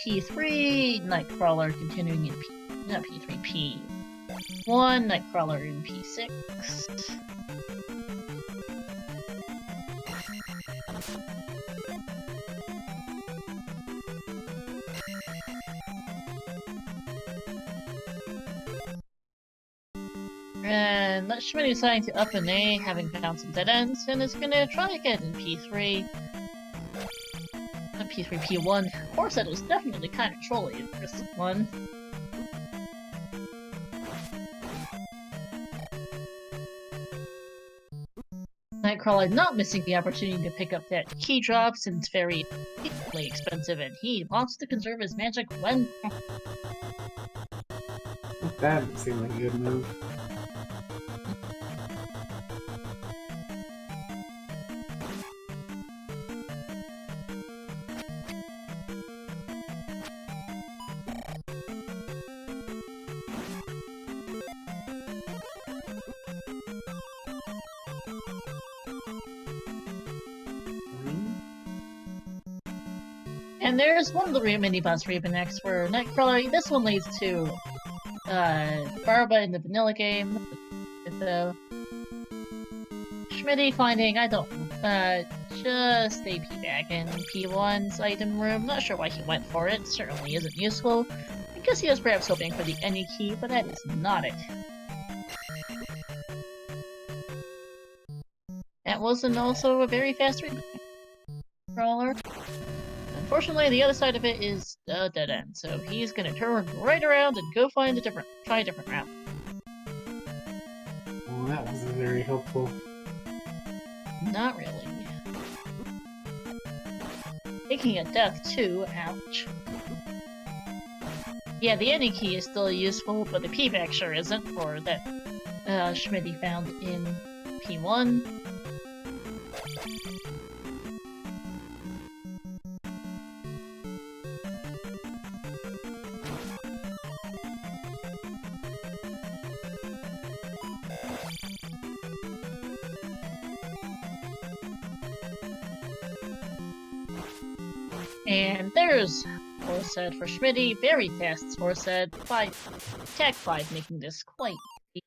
P3, Knightcrawler continuing in P1, Knightcrawler in P6. And Schmidtty deciding to up an A, having found some dead ends, and is gonna try again in P3. P3, P1. Of course, that was definitely kind of trolly in this one. Knightcrawler not missing the opportunity to pick up that key drop since it's very expensive, and he wants to conserve his magic when... That didn't seem like a good move. And there's one of the mini-boss Reabonex for Knightcrawler. This one leads to Barba in the vanilla game. So Schmidtty finding, just AP back in P1's item room. Not sure why he went for it. Certainly isn't useful. I guess he was perhaps hoping for the any key, but that is not it. That wasn't also a very fast Knightcrawler. Unfortunately, the other side of it is a dead end, so he's gonna turn right around and go try a different route. Well, that wasn't very helpful. Not really. Taking a death too, ouch. Yeah, the any key is still useful, but the P-back sure isn't, for that Schmidtty found in P1. And there's horse head for Schmidtty, very fast horse head, 5, attack 5, making this quite deep.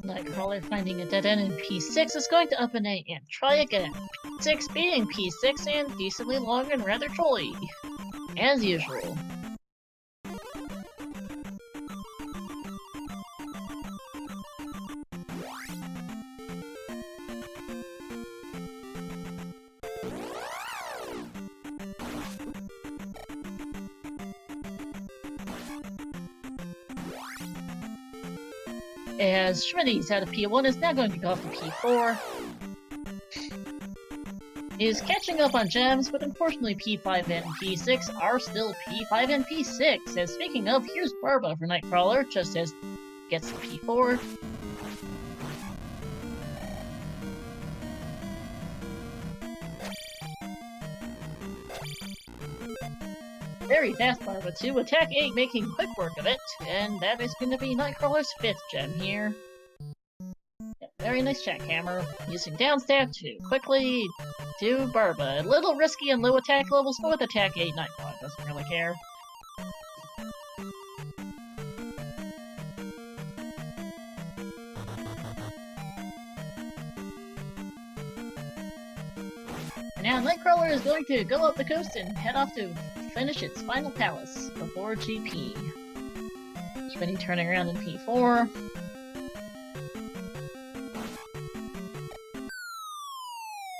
Knightcrawler finding a dead end in P6 is going to up an A and try again. P6 being P6 and decently long and rather trolly, as usual. As Schmidtty's out of P1 is now going to go off to P4. Is catching up on gems, but unfortunately P5 and P6 are still P5 and P6. As speaking of, here's Barba for Knightcrawler, just as gets to P4. Very fast Barba too, attack 8 making quick work of it, and that is going to be Knightcrawler's 5th gem here. Yep, very nice jackhammer, using down stab to quickly do Barba. A little risky and low attack levels, but with attack 8, Knightcrawler doesn't really care. And now Knightcrawler is going to go up the coast and head off to finish its final palace before GP. Schmidtty turning around in P4.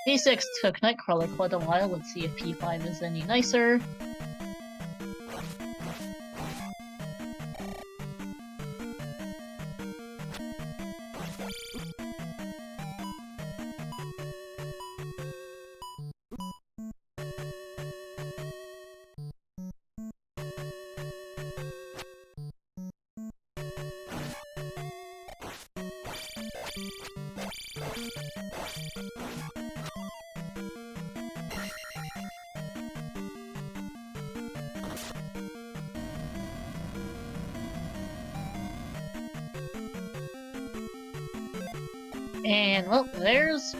P6 took Knightcrawler quite a while. Let's see if P5 is any nicer. And, well, there's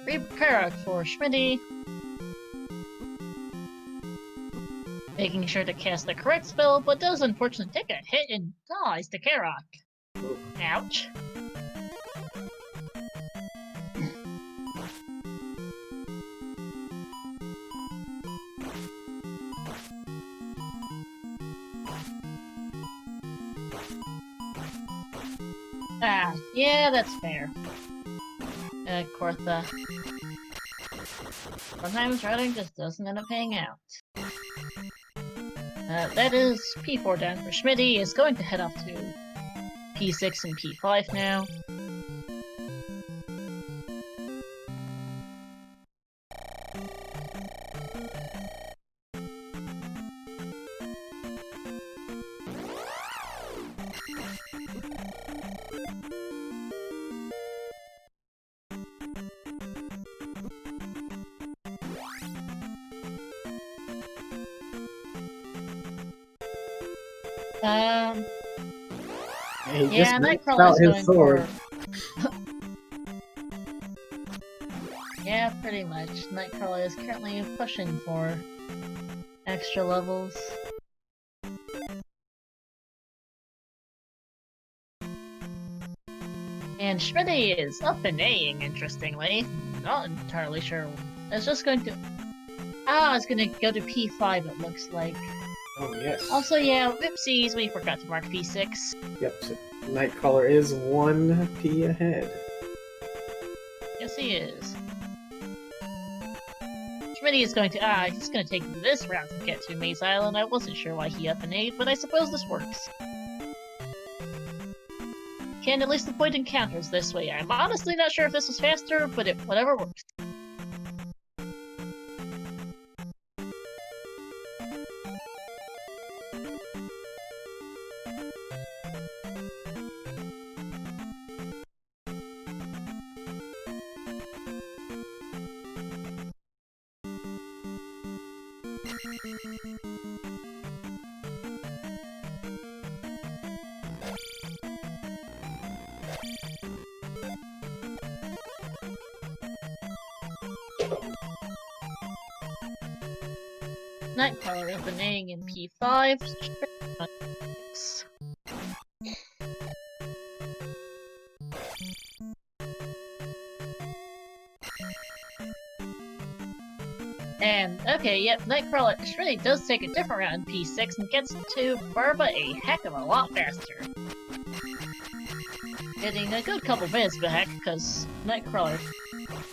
Repair for Schmidtty. Making sure to cast the correct spell, but does unfortunately take a hit and dies to Karok. Ouch. Yeah, that's fair. Kortha. Sometimes routing just doesn't end up paying out. That is P4 down for Schmidtty. Is going to head off to P6 and P5 now. Yeah, Knightcrawler's going for... Yeah, pretty much. Knightcrawler is currently pushing for extra levels. And Schmidtty is up and A-ing, interestingly. Not entirely sure. It's just going to... it's going to go to P5, it looks like. Oh, yes. Also, yeah, whoopsies, we forgot to mark P6. Yep, so Knightcrawler is 1 P ahead. Yes, he is. Schmidtty is going to, he's going to take this route to get to Maze Island. I wasn't sure why he up and ate, but I suppose this works. Can at least avoid encounters this way. I'm honestly not sure if this was faster, but whatever works. Knightcrawler opening in P5. And, okay, yep, Knightcrawler Schmidtty does take a different route in P6 and gets to Barba a heck of a lot faster. Getting a good couple minutes back, because Knightcrawler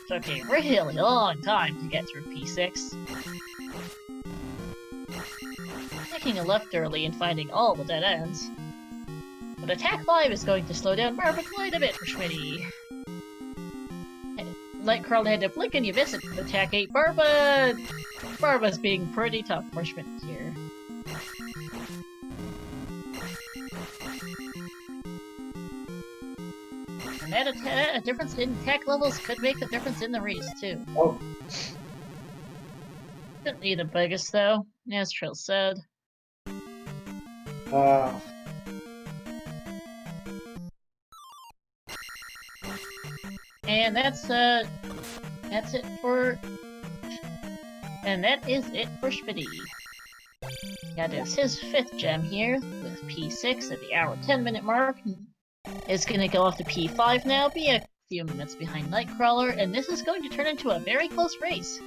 took a really long time to get through P6. Taking a left early and finding all the dead ends. But Attack 5 is going to slow down Barba quite a bit for Schmidtty. Knightcrawler had to blink and you miss it with Attack 8. Barba's being pretty tough for Schmidtty here. And that a difference in attack levels could make a difference in the race, too. Oh. Shouldn't be the biggest, though, as Trill said. And that's it for... And that is it for Schmidtty. That is his 5th gem here, with P6 at the hour 10-minute mark. It's gonna go off to P5 now, be a few minutes behind Knightcrawler, and this is going to turn into a very close race.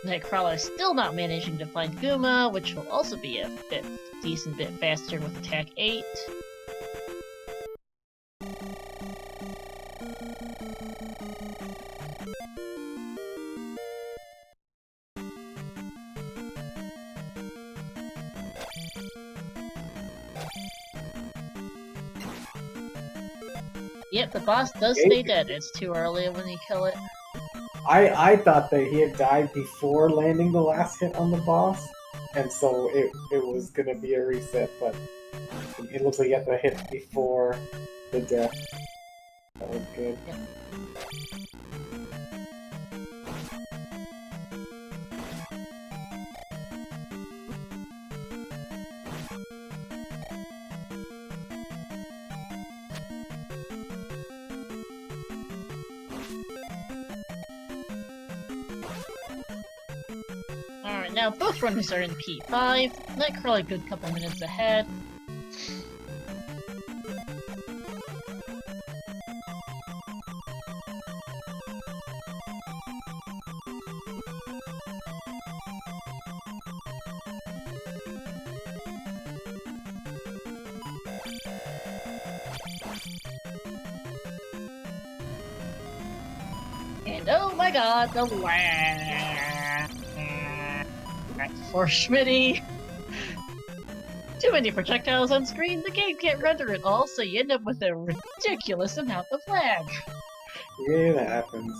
Knightcrawler still not managing to find Guma, which will also be a decent bit faster with Attack 8. Yep, the boss does stay dead. It's too early when you kill it. I thought that he had died before landing the last hit on the boss, and so it was gonna be a reset, but it looks like he got the hit before the death. That was good. Yep. Alright, now both runners are in P5. Knightcrawler a good couple minutes ahead. And oh my god, the lag for Schmidtty. Too many projectiles on screen, the game can't render it all, so you end up with a ridiculous amount of lag. Yeah, that happens.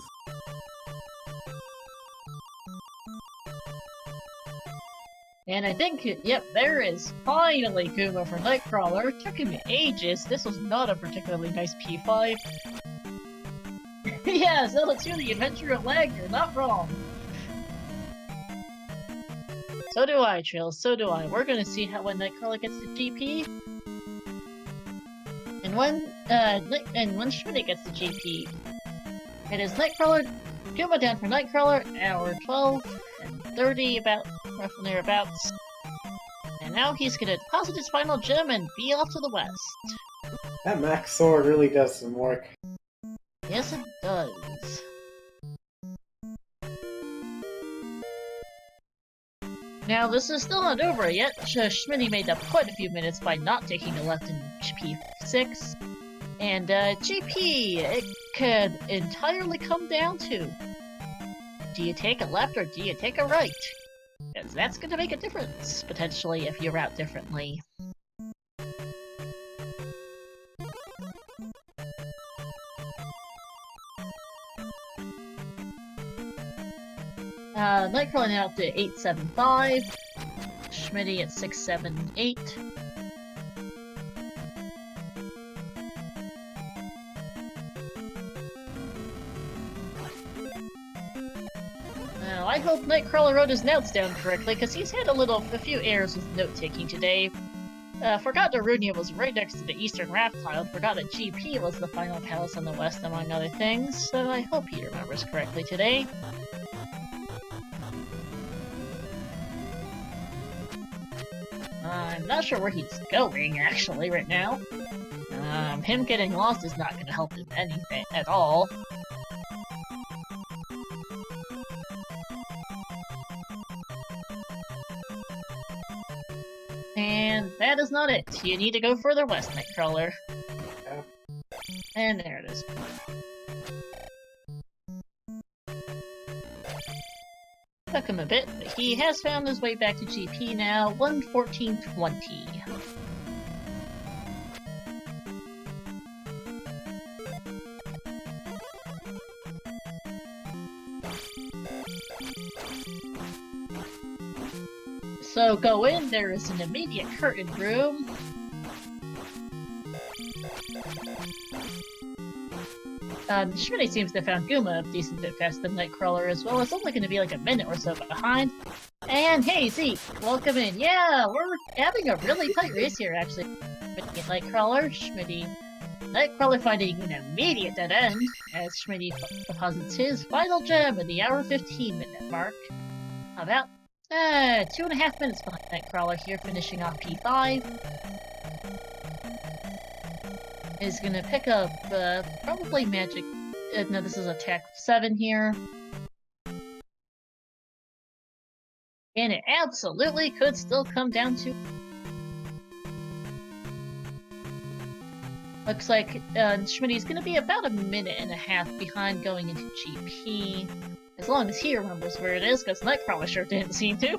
And I think, yep, there is finally Guma for Knightcrawler. It took him ages. This was not a particularly nice P5. Yeah, Zelda 2, the adventure of lag, you're not wrong. So do I, Trill, so do I. We're gonna see when Knightcrawler gets the GP. And when Schmidtty gets the GP. It is Knightcrawler, Guma down for Knightcrawler, hour 12 and 30, about, roughly thereabouts. And now he's gonna deposit his final gem and be off to the west. That max sword really does some work. Yes, it does. Now, this is still not over yet. Schmidtty made up quite a few minutes by not taking a left in P6. And, GP, it could entirely come down to, do you take a left or do you take a right? Because that's going to make a difference, potentially, if you route differently. Knightcrawler now up to 875, Schmidtty at 678. I hope Knightcrawler wrote his notes down correctly, because he's had a few errors with note-taking today. Forgot Darunia was right next to the eastern raft tile, forgot that GP was the final palace on the west, among other things, so I hope he remembers correctly today. I'm not sure where he's going, actually, right now. Him getting lost is not going to help him anything at all. And that is not it. You need to go further west, Knightcrawler. Oh. And there it is. Took him a bit, but he has found his way back to GP now, 1:14:20. So go in, there is an immediate curtain room. Schmidtty seems to have found Gooma a decent bit faster than Knightcrawler as well. It's only going to be like a minute or so behind. And hey, Zeke, welcome in. Yeah, we're having a really tight race here, actually. Knightcrawler, Schmidtty. Knightcrawler finding an immediate dead end, as Schmidtty deposits his final gem at the hour 15-minute mark. About 2.5 minutes behind Knightcrawler here, finishing off P5. Is gonna pick up, probably magic. No, this is attack 7 here. And it absolutely could still come down to... Looks like Schmidty's gonna be about 1.5 minutes behind going into GP. As long as he remembers where it is, because Knightcrawler sure didn't seem to.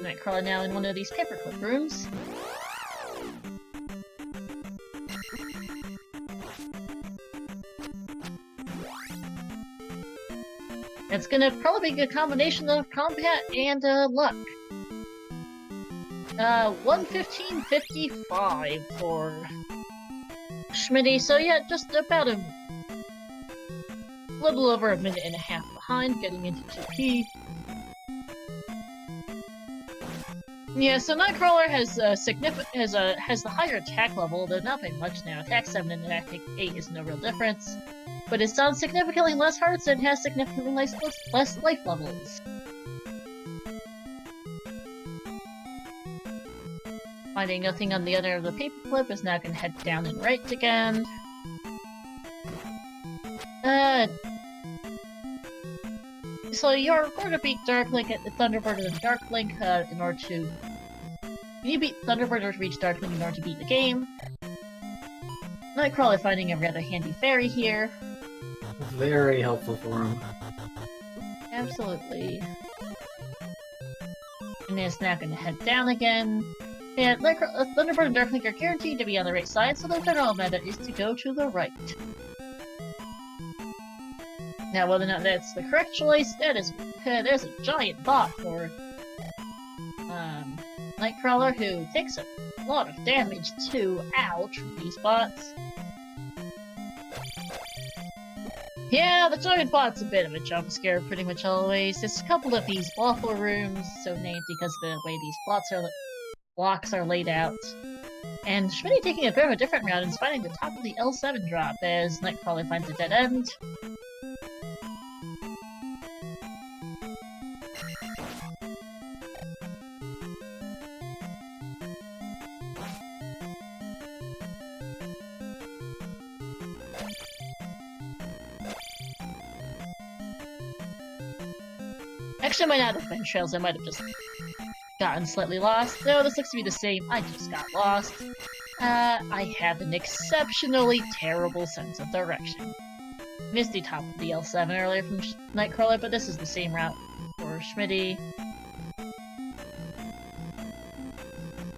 Knightcrawler now in one of these paperclip rooms. It's gonna probably be a combination of combat and luck. 1:15:55 for Schmidty, so yeah, just about a little over 1.5 minutes behind, getting into GP. Yeah, so Knightcrawler has has the higher attack level, though not by much now. Attack 7 and attack 8 is no real difference. But it's done significantly less hearts and has significantly less life levels. Finding nothing on the other of the paperclip is now going to head down and right again. So you're going to beat Darklink at the Thunderbird and Darklink in order to... You beat Thunderbird or reach Darklink in order to beat the game. Knightcrawler finding a rather handy fairy here. Very helpful for him. Absolutely. And it's now going to head down again. And Thunderbird and Darklink are guaranteed to be on the right side, so the general meta is to go to the right. Now, whether or not that's the correct choice, there's a giant bot for Knightcrawler, who takes a lot of damage too. Ouch, from these bots. Yeah, the giant bot's a bit of a jump scare pretty much always. There's a couple of these waffle rooms, so named because of the way these blocks are laid out. And Schmidty taking a bit of a different route and finding the top of the L7 drop as Knightcrawler finds a dead end. Actually, might not have been trails, I might have just gotten slightly lost. No, this looks to be the same, I just got lost. I have an exceptionally terrible sense of direction. Missed the top of the L7 earlier from Knightcrawler, but this is the same route for Schmidty.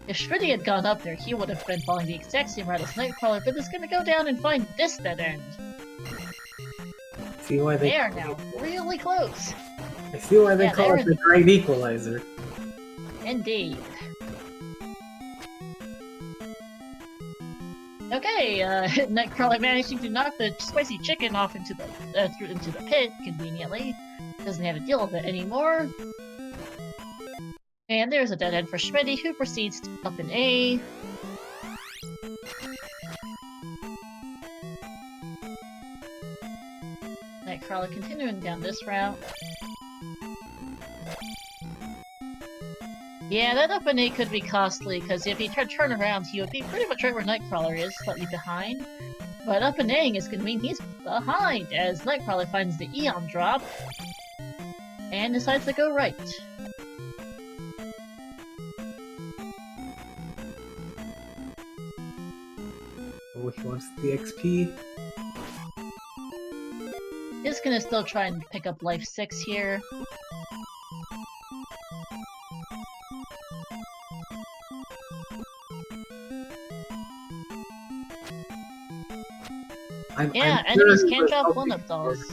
If Schmidty had gone up there, he would have been following the exact same route as Knightcrawler, but is gonna go down and find this dead end. See why they are now really close. I see why they call it the Great Equalizer. Indeed. Okay, Knightcrawler managing to knock the spicy chicken off into the pit conveniently. Doesn't have to deal with it anymore. And there's a dead end for Schmidtty, who proceeds to up an A. Knightcrawler continuing down this route. Yeah, that up and A could be costly, because if he tried to turn around, he would be pretty much right where Knightcrawler is, slightly behind. But up and A is going to mean he's behind, as Knightcrawler finds the Eon drop, and decides to go right. Oh, he wants the XP. He's gonna still try and pick up life 6 here. Yeah, enemies can drop 1-up dolls.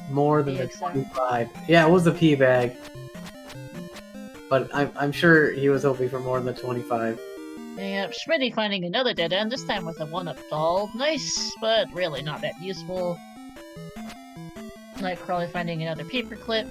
More than the 25. Yeah, it was a P bag. But I'm sure he was hoping for more than the 25. Yeah, Schmidtty finding another dead end, this time with a 1-up doll. Nice, but really not that useful. Knightcrawler finding another paperclip.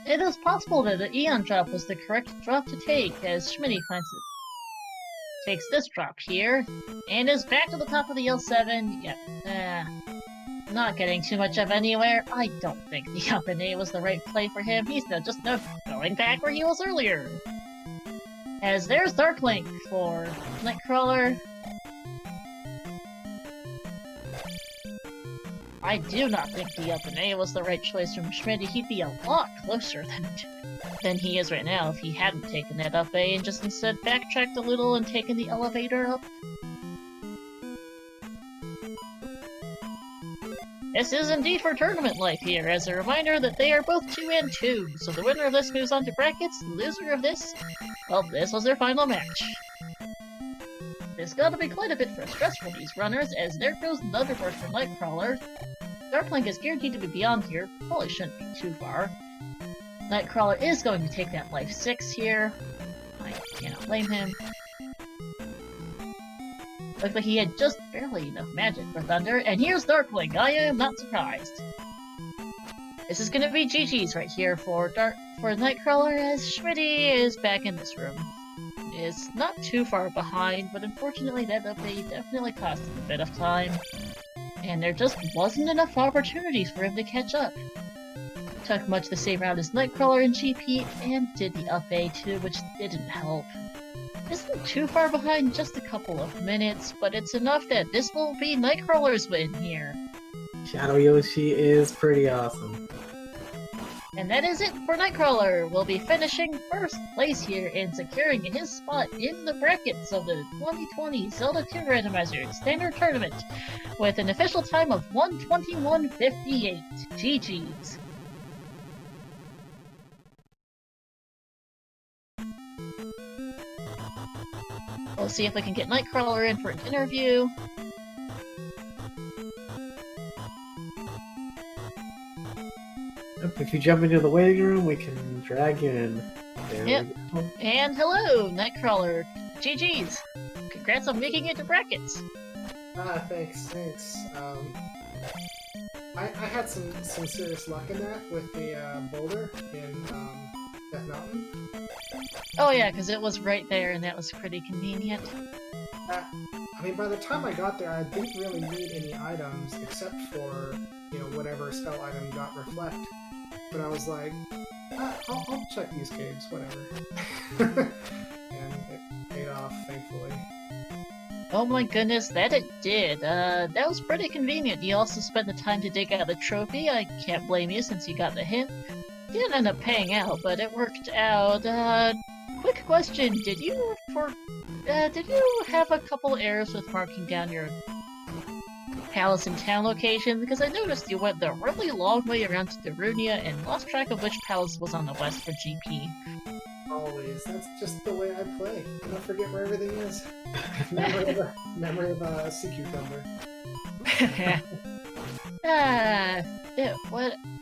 It is possible that the Eon drop was the correct drop to take, as Schmidtty finds it. Takes this drop here, and is back to the top of the L7. Yep, not getting too much of anywhere. I don't think the up and A was the right play for him. He's just going back where he was earlier. As there's Dark Link for Knightcrawler. I do not think the up and A was the right choice from Schmidtty. He'd be a lot closer than he is right now if he hadn't taken that up A and just instead backtracked a little and taken the elevator up. This is indeed for tournament life here, as a reminder that they are both 2 and 2, so the winner of this moves on to brackets, the loser of this, well, this was their final match. There's gotta be quite a bit for stress for these runners, as there goes another burst for Knightcrawler. Darklink is guaranteed to be beyond here, probably shouldn't be too far. Knightcrawler is going to take that life 6 here. I cannot blame him. Looks like he had just barely enough magic for Thunder, and here's Darklink. I am not surprised. This is gonna be GG's right here for Knightcrawler, as Schmidtty is back in this room. Is not too far behind, but unfortunately that update definitely cost him a bit of time. And there just wasn't enough opportunities for him to catch up. Took much the same route as Knightcrawler in GP, and did the up A too, which didn't help. Isn't too far behind, just a couple of minutes, but it's enough that this will be Knightcrawler's win here. Shadow Yoshi is pretty awesome. And that is it for Knightcrawler. We'll be finishing first place here and securing his spot in the brackets of the 2020 Zelda 2 Randomizer Standard Tournament with an official time of 1:21:58. GG's. We'll see if we can get Knightcrawler in for an interview. If you jump into the waiting room, we can drag you in. There we go. And hello, Knightcrawler. GG's. Congrats on making it to brackets. Thanks. I had some serious luck in that with the boulder in Death Mountain. Oh yeah, because it was right there and that was pretty convenient. I mean, by the time I got there, I didn't really need any items except for, whatever spell item got reflect. But I was like, I'll check these caves, whatever. And it paid off, thankfully. Oh my goodness, that it did. That was pretty convenient. You also spent the time to dig out the trophy. I can't blame you since you got the hint. Didn't end up paying out, but it worked out. Quick question, did you have a couple errors with marking down your Palace and Town location because I noticed you went the really long way around to Darunia and lost track of which palace was on the west for GP. Always. That's just the way I play. I don't forget where everything is. Memory of a sea cucumber.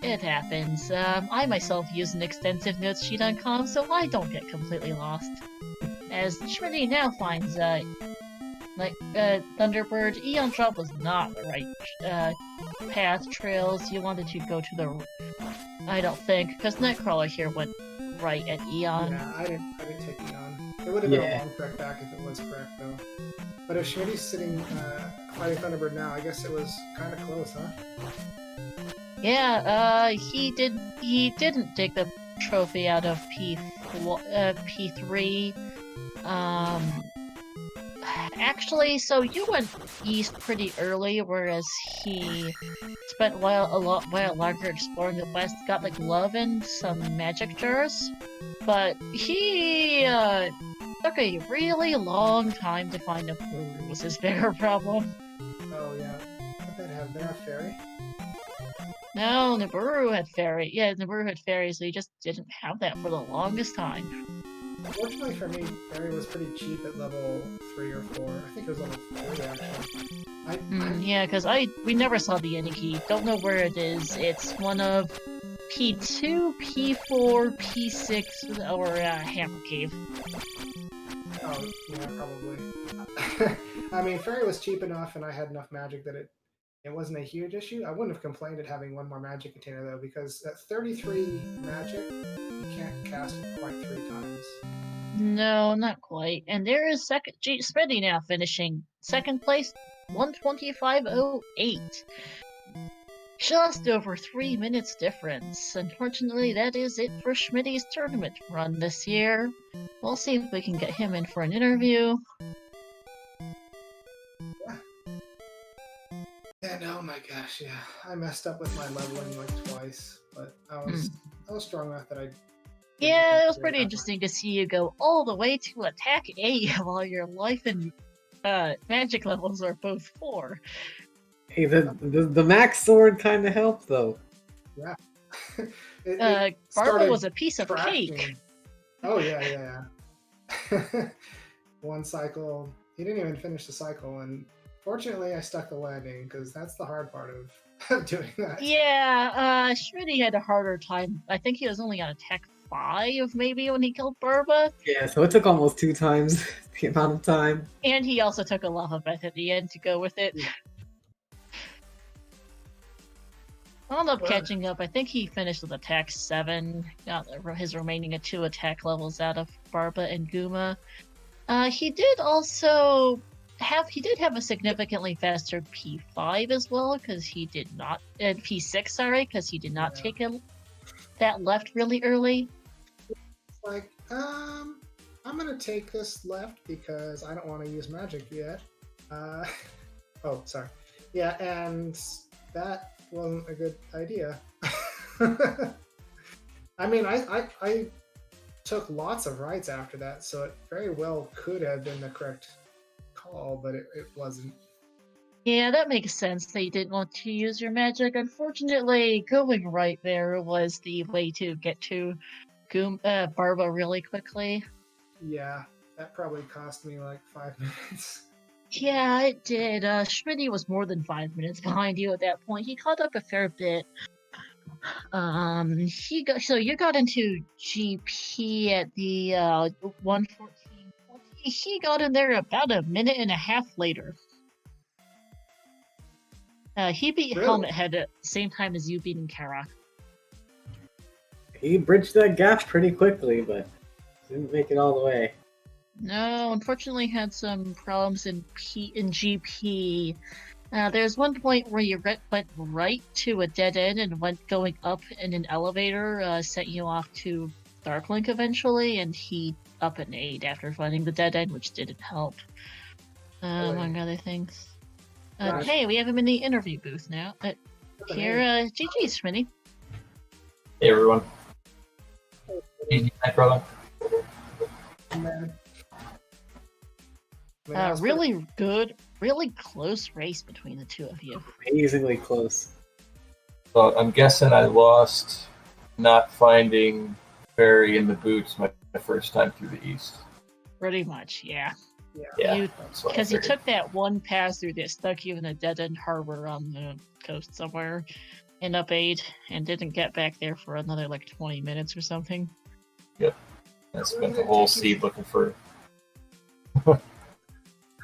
It happens. I myself use an extensive notes sheet on com, so I don't get completely lost. As Schmidtty now finds, Thunderbird, Eon Drop was not the right path trails. You wanted to go to the... I don't think, because Knightcrawler here went right at Eon. Yeah, I didn't take Eon. It would have been a long trek back if it was correct, though. But if Schmidtty's sitting fighting Thunderbird now, I guess it was kind of close, huh? Yeah, he didn't take the trophy out of P3. Actually, so you went east pretty early, whereas he spent a lot longer exploring the west, got the glove and some magic jars. But he took a really long time to find a Buru was his bigger problem. Oh yeah, what did they have there? A fairy? No, Nibiru had fairy. Yeah, Nibiru had fairies, so he just didn't have that for the longest time. Fortunately for me, fairy was pretty cheap at level 3 or 4. I think it was level 3 actually. Yeah, because we never saw the Eniki. Don't know where it is. It's one of P2, P4, P6, or Hammer Cave. Oh, yeah, probably. I mean, fairy was cheap enough, and I had enough magic that it wasn't a huge issue. I wouldn't have complained at having one more magic container, though, because at 33 magic, you can't cast it quite 3 times. No, not quite. And there is Schmidtty now finishing second place, 125.08. Just over 3 minutes difference. Unfortunately, that is it for Schmidty's tournament run this year. We'll see if we can get him in for an interview. And oh my gosh, yeah, I messed up with my leveling like twice, but I was strong enough that I. Yeah, it was pretty interesting to see you go all the way to attack A while your life and magic levels are both 4. Hey, the max sword kind of helped though. Yeah. Barbara was a piece of tracking. cake. Oh yeah. One cycle. He didn't even finish the cycle, and fortunately I stuck the landing because that's the hard part of doing that. Yeah, Schmidty had a harder time. I think he was only on attack 5 maybe when he killed Barba. Yeah, so it took almost 2 times the amount of time. And he also took a lava bet at the end to go with it. Yeah. I'll end up catching up. I think he finished with attack 7. Got his remaining 2 attack levels out of Barba and Guma. He did also have a significantly faster P5 as well, because he did not P6, sorry, because he did not take that left really early. It's like, I'm gonna take this left because I don't want to use magic yet. Oh, sorry. Yeah, and that wasn't a good idea. I mean, I took lots of rights after that, so it very well could have been the correct call, but it wasn't. Yeah, that makes sense that you didn't want to use your magic. Unfortunately, going right there was the way to get to Barba really quickly. Yeah, that probably cost me like 5 minutes. Yeah, it did. Schmidty was more than 5 minutes behind you at that point. He caught up a fair bit. So you got into GP at the 1:14. He got in there about a minute and a half later. He beat Helmet Head at the same time as you beating Karak. He bridged that gap pretty quickly, but didn't make it all the way. No, unfortunately had some problems in GP. There's one point where you went right to a dead end and going up in an elevator, sent you off to Darklink eventually, and he up an 8 after finding the dead end, which didn't help, among other things. Hey, we have him in the interview booth now. Here, GG's, Schmidty. Hey everyone. GG, Knightcrawler. really close race between the two of you. Amazingly close. Well, I'm guessing I lost not finding Fairy in the boots my first time through the east. Pretty much, yeah. Yeah, that's what I Because you figured. took that one pass through that stuck you in a dead-end harbor on the coast somewhere in Up 8 and didn't get back there for another like 20 minutes or something. I spent the whole seed looking for. How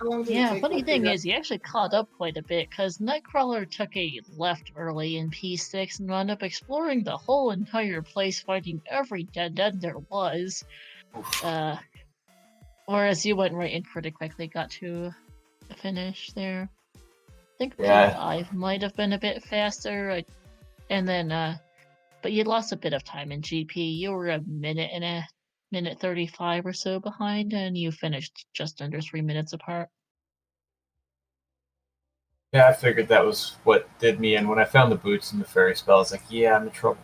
long did it Yeah, take funny to thing figure is, you actually caught up quite a bit because Knightcrawler took a left early in P6 and wound up exploring the whole entire place, finding every dead end there was. Oof. Whereas you went right in pretty quickly, got to the finish there. I think Yeah. P5 might have been a bit faster, but you lost a bit of time in GP. You were a minute 35 or so behind, and you finished just under 3 minutes apart. Yeah, I figured that was what did me in. When I found the boots and the fairy spell, I was like, yeah, I'm in trouble.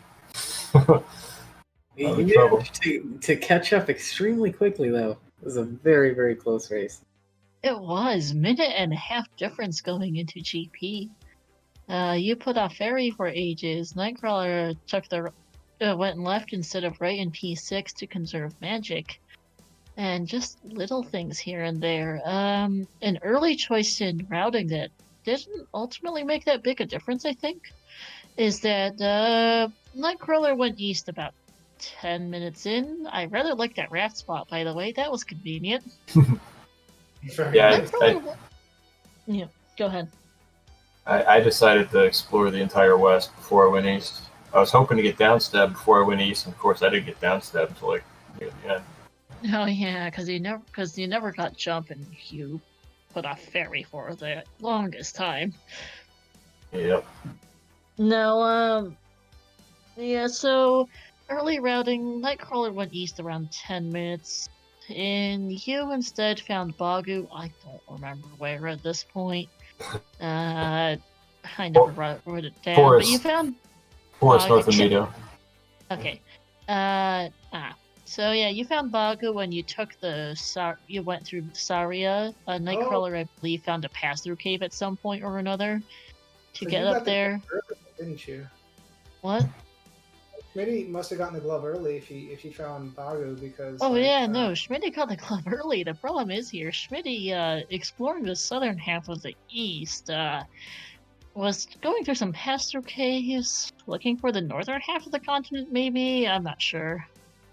You I'm in trouble. managed to catch up extremely quickly, though. It was a very, very close race. It was minute and a half difference going into GP. You put off Fairy for ages. Nightcrawler took the went left instead of right in P6 to conserve magic, and just little things here and there. An early choice in routing that didn't ultimately make that big a difference, I think, is that Nightcrawler went east about 10 minutes in. I rather like that raft spot, by the way. That was convenient. Yeah, Yeah, go ahead. I decided to explore the entire west before I went east. I was hoping to get downstab before I went east, and of course I didn't get downstab until like near the end. Oh yeah, because you never got jump and you put off Fairy for the longest time. Yep. No, yeah, so early routing, Nightcrawler went east around 10 minutes, and you instead found Bagu. I don't remember where at this point. I never wrote it down, Forest. but you found Forest north of Bagu. Mito. Okay. So yeah, you found Bagu when you took you went through Saria. Nightcrawler, I believe, found a pass-through cave at some point or another to So get you up got the there. glove early, didn't you? What? Schmidtty must have gotten the glove early if he found Bagu because. Oh like, yeah, no, Schmidtty got the glove early. The problem is here, Schmidty, exploring the southern half of the east, was going through some pass-through caves, looking for the northern half of the continent, maybe? I'm not sure.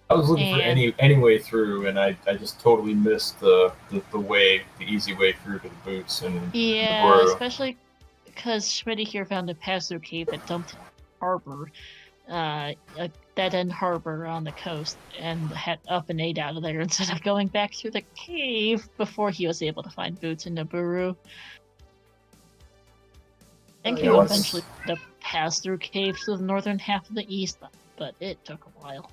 I was looking for any way through, and I just totally missed the easy way through to the boots and Yeah, the Boru. especially because Schmidty here found a pass-through cave that dumped in the harbor, a dead-end harbor on the coast, and had up and 8 out of there instead of going back through the cave before he was able to find boots in Naburu. I think you eventually the pass-through caves to the northern half of the east, but it took a while.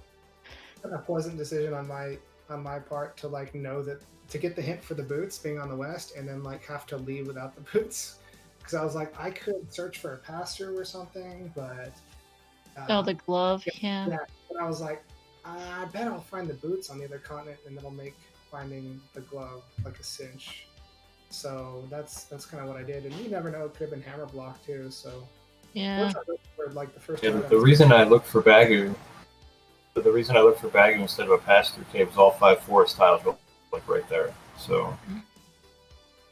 A pleasant decision on my part to like know that to get the hint for the boots being on the west and then like have to leave without the boots because I was like I could search for a pass-through or something, but the glove, yeah. But I was like, I bet I'll find the boots on the other continent and it'll make finding the glove like a cinch. So that's kind of what I did, and you never know, it could have been hammer block too. So yeah, for, like the first. Yeah, the reason I looked for Bagu, instead of a pass-through cave was all 5 forest tiles were like right there. So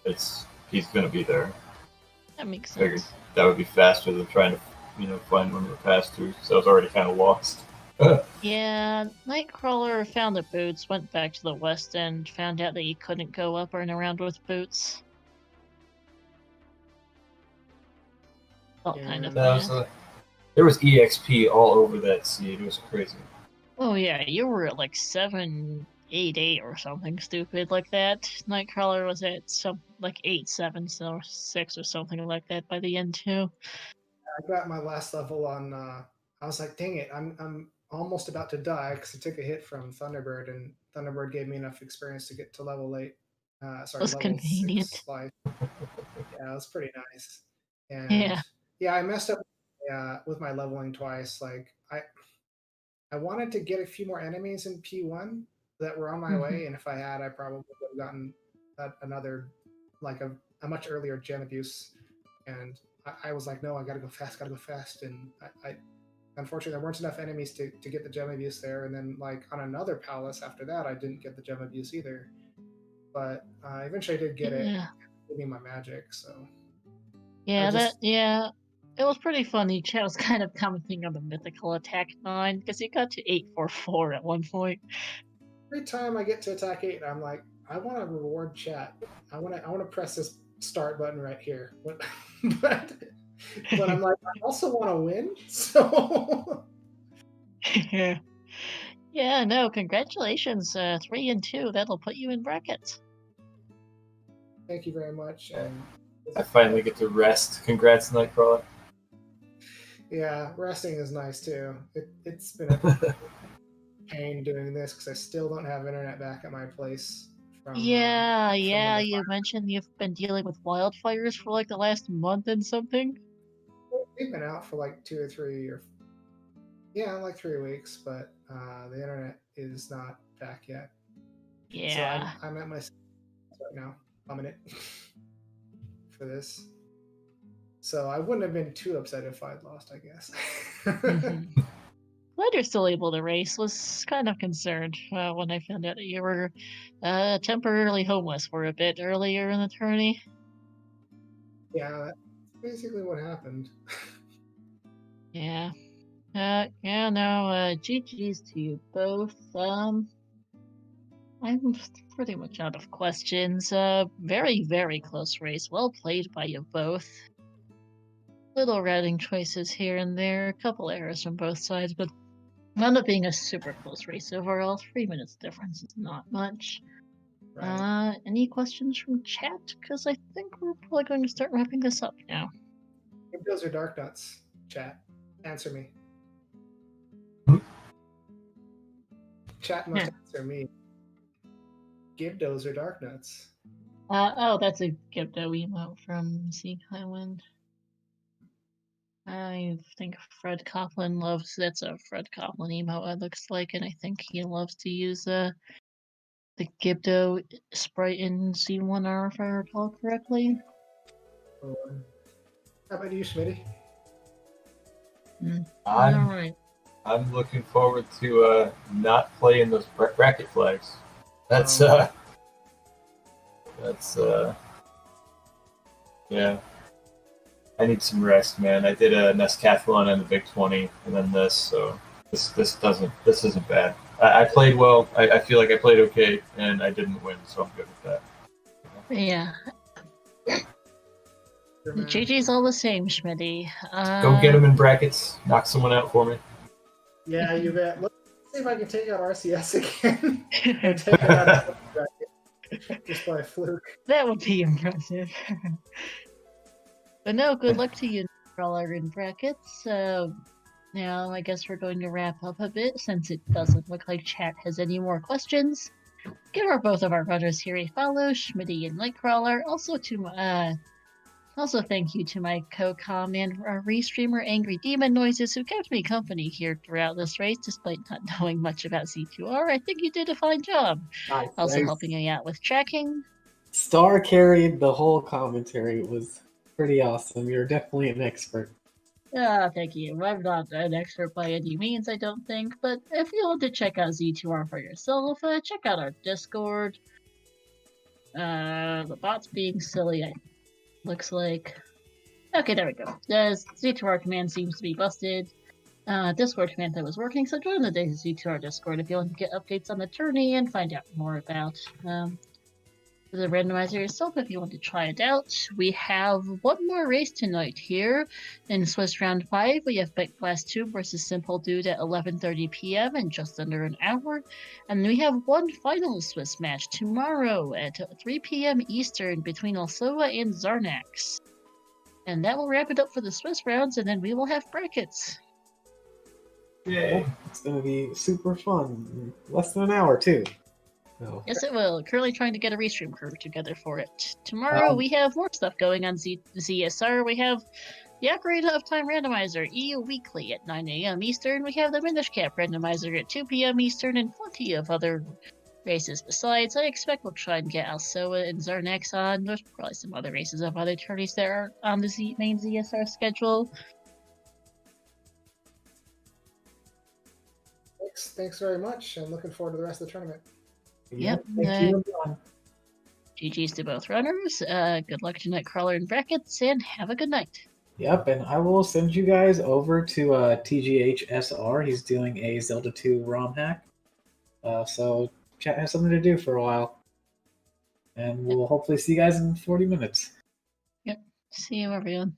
he's gonna be there. that makes I figured sense. that would be faster than trying to find one of the pass-throughs. So I was already kind of lost. Yeah, Nightcrawler found the boots, went back to the west end, found out that you couldn't go up and around with boots. Felt kind of bad. There was EXP all over that seed. It was crazy. Oh yeah, you were at like 788 or something stupid like that. Nightcrawler was at some like 876 or something like that by the end too. I got my last level on. I was like, dang it, I'm almost about to die because I took a hit from Thunderbird, and Thunderbird gave me enough experience to get to level 8. Was level convenient. 6 life. Yeah, it was pretty nice. And yeah, I messed up with my leveling twice. Like I wanted to get a few more enemies in P1 that were on my way, and if I had, I probably would have gotten another like a a much earlier gem abuse, and I was like, no, I gotta go fast, and I unfortunately there weren't enough enemies to get the gem abuse there, and then like on another palace after that, I didn't get the gem abuse either, but eventually I did get it, give me my magic, so. It was pretty funny. Chat was kind of commenting on the mythical attack 9 because it got to 844 at one point. Every time I get to attack 8, I'm like, I want to reward chat. I want to press this start button right here. But I'm like, I also want to win. So yeah, no, congratulations, 3 and 2. That'll put you in brackets. Thank you very much. And I finally get to rest. Congrats, Knightcrawler. Yeah, resting is nice too. It's been a pain doing this because I still don't have internet back at my place. You mentioned you've been dealing with wildfires for like the last month and something. They've been out for like 2 or 3 or like 3 weeks, but the internet is not back yet. Yeah. So I'm at my right now. I'm in it for this. So I wouldn't have been too upset if I'd lost, I guess. Glad you're still able to race. Was kind of concerned when I found out that you were temporarily homeless for a bit earlier in the tourney. Yeah, that's basically what happened. Yeah. GG's to you both. I'm pretty much out of questions. Very, very close race. Well played by you both. Little routing choices here and there, a couple errors from both sides, but wound up being a super close race overall. 3 minutes difference is not much. Right. Any questions from chat? Because I think we're probably going to start wrapping this up now. If those are dark nuts, chat. Answer me. Chat must answer me. Gibdos or dark nuts? That's a Gibdo emote from Sea Highland. I think Fred Coplin that's a Fred Coplin emote, it looks like, and I think he loves to use the Gibdo sprite in Z1R, if I recall correctly. How about you, Schmidtty? Alright. I'm looking forward to not playing those bracket flags. That's yeah. I need some rest, man. I did a Nescathlon and the Big 20, and then this, so this isn't bad. I played well. I feel like I played okay, and I didn't win, so I'm good with that. Yeah. GG's all the same, Schmidtty. Go get him in brackets. Knock someone out for me. Yeah, you bet. Let's see if I can take out RCS again and take it out of the bracket just by fluke. That would be impressive. But no, good luck to you, Knightcrawler, in brackets. Now, I guess we're going to wrap up a bit, since it doesn't look like chat has any more questions. Give both of our runners here a follow, Schmidtty and Knightcrawler. Also thank you to my co-com and our restreamer Angry Demon Noises, who kept me company here throughout this race, despite not knowing much about Z2R. I think you did a fine job. Nice, also thanks. Helping me out with tracking. Star carried the whole commentary. It was pretty awesome. You're definitely an expert. Thank you. I'm not an expert by any means, I don't think, but if you want to check out Z2R for yourself, check out our Discord. The bot's being silly, looks like. Okay, there we go. The Z2R command seems to be busted. Discord command that was working, so join the Z2R Discord if you want to get updates on the tourney and find out more about the randomizer yourself if you want to try it out. We have one more race tonight here in Swiss Round 5. We have Big Blast 2 versus Simple Dude at 11:30 p.m. in just under an hour. And we have one final Swiss match tomorrow at 3 p.m. Eastern between Alsoa and Zarnax. And that will wrap it up for the Swiss rounds, and then we will have brackets. Yeah, it's going to be super fun. Less than an hour, too. Oh. Yes, it will. Currently trying to get a restream crew together for it. Tomorrow we have more stuff going on ZSR. We have the Ocarina of Time Randomizer, EU Weekly at 9 a.m. Eastern. We have the Minish Cap Randomizer at 2 p.m. Eastern, and plenty of other races. Besides, I expect we'll try and get Alsoa and Zarnex on. There's probably some other races of other tourneys that are on the main ZSR schedule. Thanks very much, and looking forward to the rest of the tournament. Yep. Thank you, everyone. GG's to both runners. Good luck to Knightcrawler and brackets, and have a good night. Yep, and I will send you guys over to TGHSR. He's doing a Zelda 2 ROM hack. So chat has something to do for a while. And we'll hopefully see you guys in 40 minutes. See you, everyone.